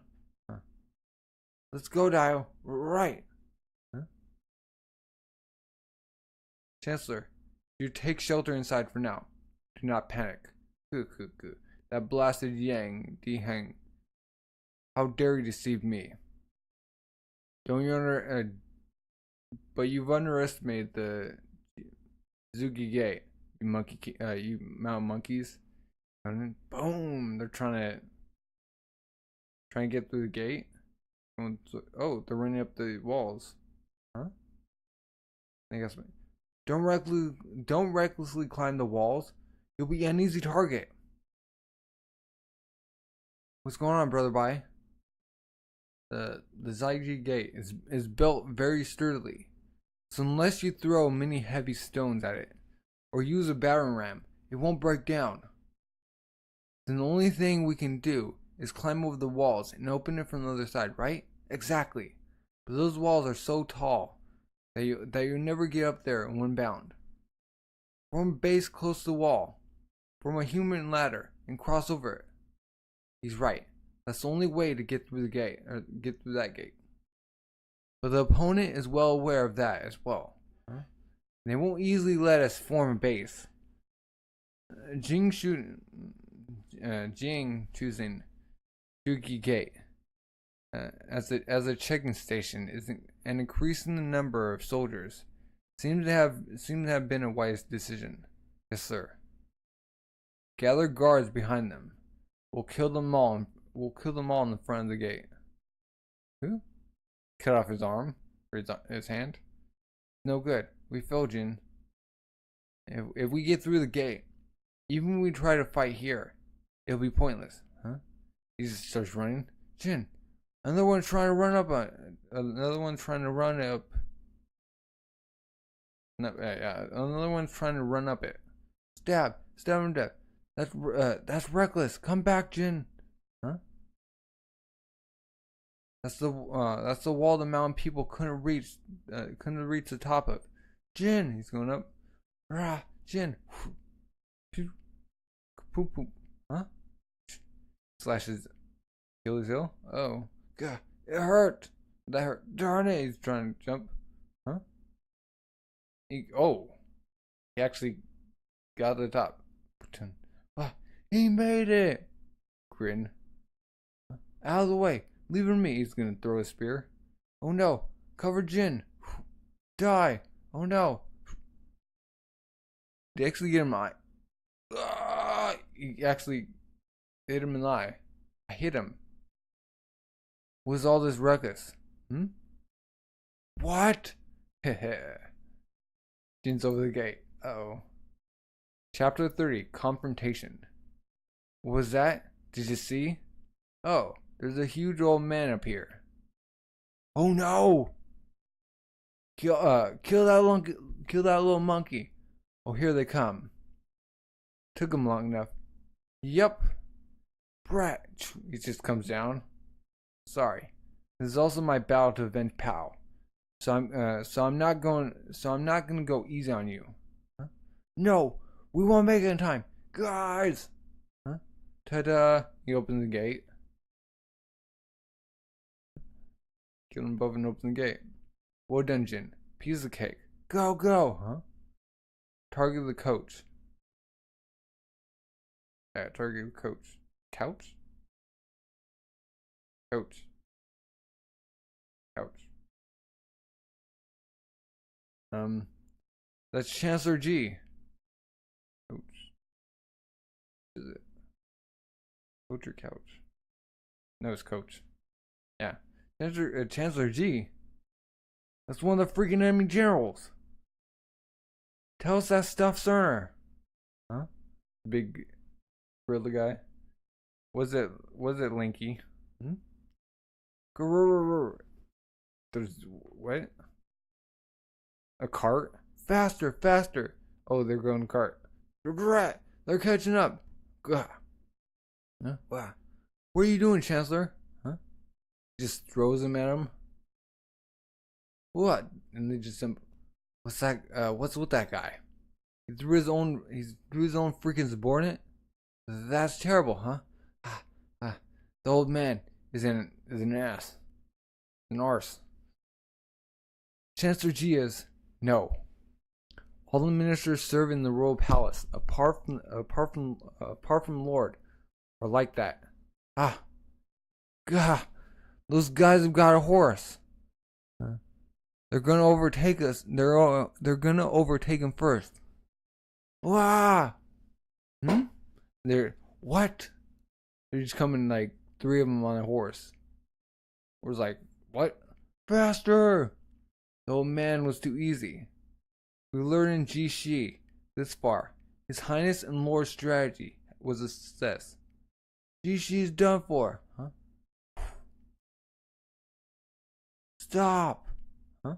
Huh. Let's go, Dio. Right. Huh? Chancellor, you take shelter inside for now. Do not panic. That blasted Yang Diheng. How dare you deceive me? Don't you but you've underestimated the Zugi Gate, you monkey, you mountain monkeys. And then, boom! They're trying to get through the gate. Oh, they're running up the walls. Huh? I guess. Don't recklessly climb the walls. You'll be an easy target. What's going on, brother? Bai? The Zaiji Gate is built very sturdily, so unless you throw many heavy stones at it or use a battering ram, it won't break down. Then the only thing we can do is climb over the walls and open it from the other side, right? Exactly. But those walls are so tall that you'll never get up there in one bound. Form a base close to the wall. Form a human ladder and cross over it. He's right. That's the only way to get through the gate, or get through that gate. But the opponent is well aware of that as well. Huh? They won't easily let us form a base. Jing choosing Shugi Gate as a checking station is an increasing the number of soldiers. Seems to have been a wise decision. Yes, sir. Gather guards behind them. We'll kill them all in the front of the gate. Who? Cut off his arm or his hand? No good. We failed, Jin. If we get through the gate, even when we try to fight here, it'll be pointless. Huh? He just starts running. Jin, another one's trying to run up. Another one's trying to run up. No, another one's trying to run up it. Stab him to death. That's reckless. Come back, Jin. Huh? That's the wall the mountain people couldn't reach the top of. Jin, he's going up. Rah, Jin. Poop poop. Huh? Slashes Achilles heel. Oh, God, it hurt. That hurt. Darn it, he's trying to jump. Huh? He actually got to the top. Pretend. He made it. Grin. Out of the way. Leave it to me. He's gonna throw a spear. Oh no. Cover Jin. Die. Oh no. Did he actually get him in the eye? He actually hit him in the eye. I hit him. Was all this ruckus? What? Jin's over the gate. Uh-oh. Chapter 30. Confrontation. What was that? Did you see? Oh, there's a huge old man up here. Oh no! Kill that little monkey. Oh, here they come. Took him long enough. Yep. Brat. He just comes down. Sorry. This is also my battle to avenge Pow. So I'm not gonna go easy on you. Huh? No, we won't make it in time, guys. Huh? Ta-da! He opens the gate. Kill him above and open the gate. War dungeon. Piece of cake. Go, go, huh? Target the coach. Yeah, target the coach. Couch? Coach. Couch. That's Chancellor G. Coach. Is it? Coach or couch? No, it's coach. Yeah. Chancellor G. That's one of the freaking enemy generals. Tell us that stuff sooner. Huh? Big gorilla guy. Was it Linky? There's what? A cart? Faster, faster. Oh, they're going cart. Regret. They're catching up. Gah. Huh? Wow. What are you doing, Chancellor? Huh? Just throws him at him. What? And they just what's that? What's with that guy? He threw his own freaking subordinate? That's terrible, huh? Ah, ah. The old man is an ass. An arse. Chancellor Gia's no. All the ministers serve in the royal palace, apart from Lord, are like that. Ah, gah, those guys have got a horse. They're gonna overtake us. They're gonna overtake him first. Wah! They're what? They're just coming like 3 of them on a horse. Was like, what? Faster! The old man was too easy. We learned in Jishi this far. His Highness and Lord's strategy was a success. Jishi is done for, huh? Stop! Huh?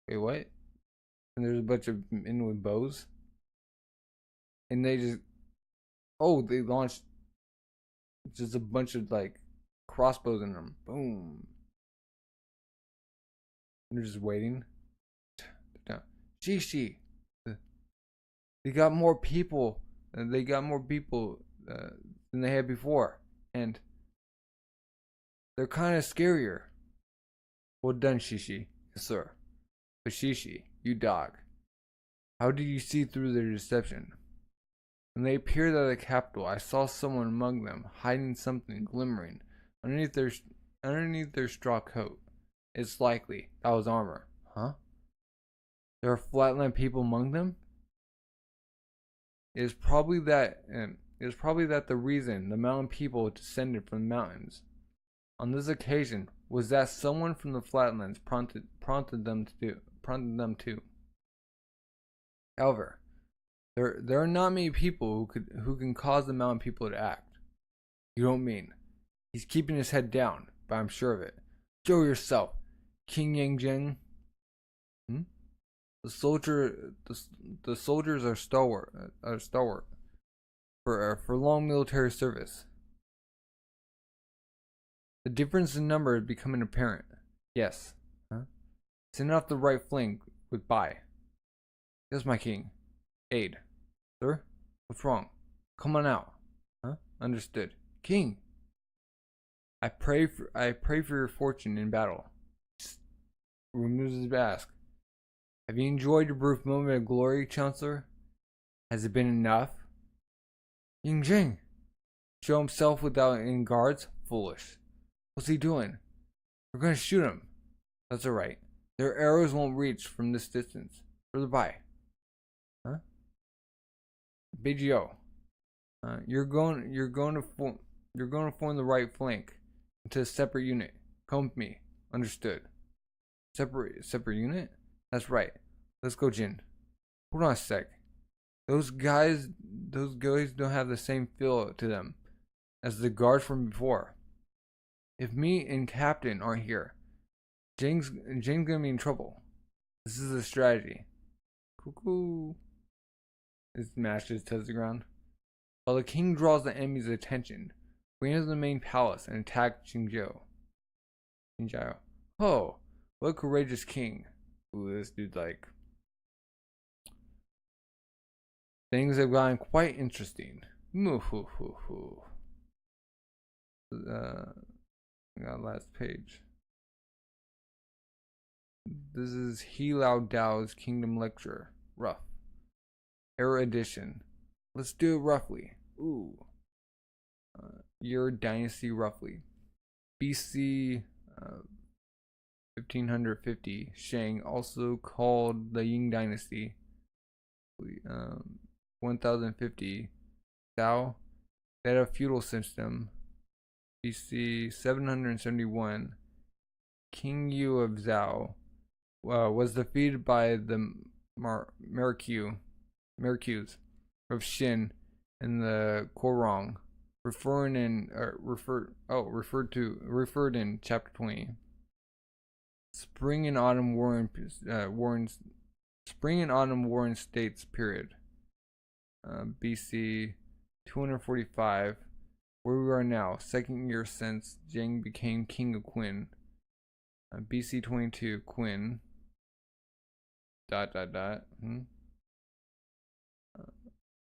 Wait, what? And there's a bunch of men with bows. And they just... Oh, they launched just a bunch of, like, crossbows in them. Boom. And they're just waiting. Shishi. They got more people. Than they had before. And they're kind of scarier. Well done, Shishi. Yes, sir. But Shishi, you dog. How did you see through their deception? When they appeared at the capital, I saw someone among them, hiding something glimmering underneath their straw coat. It's likely that was armor. Huh? There are flatland people among them? It is probably that the reason the mountain people descended from the mountains. On this occasion was that someone from the flatlands prompted them to. However, there are not many people who can cause the mountain people to act. You don't mean he's keeping his head down, but I'm sure of it. Show yourself, King Yangjing. The soldiers are stalwart for long military service. The difference in number is becoming apparent. Yes. Huh? Send off the right flank with Bai. Yes, my king. Aid. Sir? What's wrong? Come on out. Huh? Understood. King. I pray for your fortune in battle. Removes his mask. Have you enjoyed your brief moment of glory, Chancellor? Has it been enough? Yingjing! Show himself without any guards? Foolish. What's he doing? We're gonna shoot him. That's alright. Their arrows won't reach from this distance. Further by. Huh? BGO. You're going to form the right flank into a separate unit. Come with me. Understood. Separate unit? That's right. Let's go, Jin. Hold on a sec. Those guys don't have the same feel to them as the guards from before. If me and Captain aren't here, Jing's gonna be in trouble. This is a strategy. Cuckoo. It smashes to the ground. While the king draws the enemy's attention, we enter the main palace and attack Xingjiao. Oh, what a courageous king. Ooh, this dude's like... Things have gotten quite interesting. Moo-hoo-hoo-hoo. Got last page. This is He Lao Dao's Kingdom Lecture. Rough. Era edition. Let's do it roughly. Ooh. Your dynasty roughly. BC 1550. Shang, also called the Ying Dynasty. 1050. Dao. They had a feudal system. BC 771. King Yu of Zhao was defeated by the Maricus of Xin in the Korong, referred in chapter 20. Spring and autumn war in states period. BC 245, where we are now, second year since Jing became king of Qin. BC 22, Qin.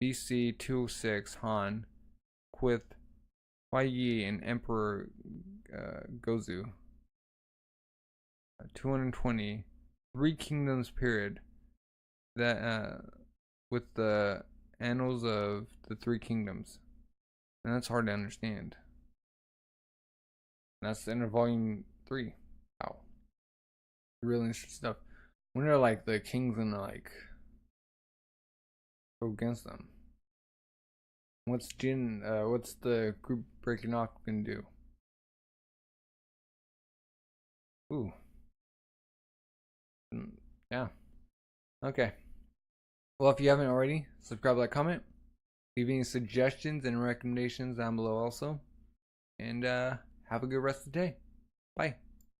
BC 206 Han with Huai Yi and Emperor Gozu. 220 Three Kingdoms period. That with the Annals of the Three Kingdoms. And that's hard to understand. And that's the end of volume 3. Wow. Really interesting stuff. When are like the kings gonna like go against them? What's the group breaking off gonna do? Ooh. Yeah. Okay. Well, if you haven't already, subscribe, like, comment. Leave any suggestions and recommendations down below also. And have a good rest of the day. Bye.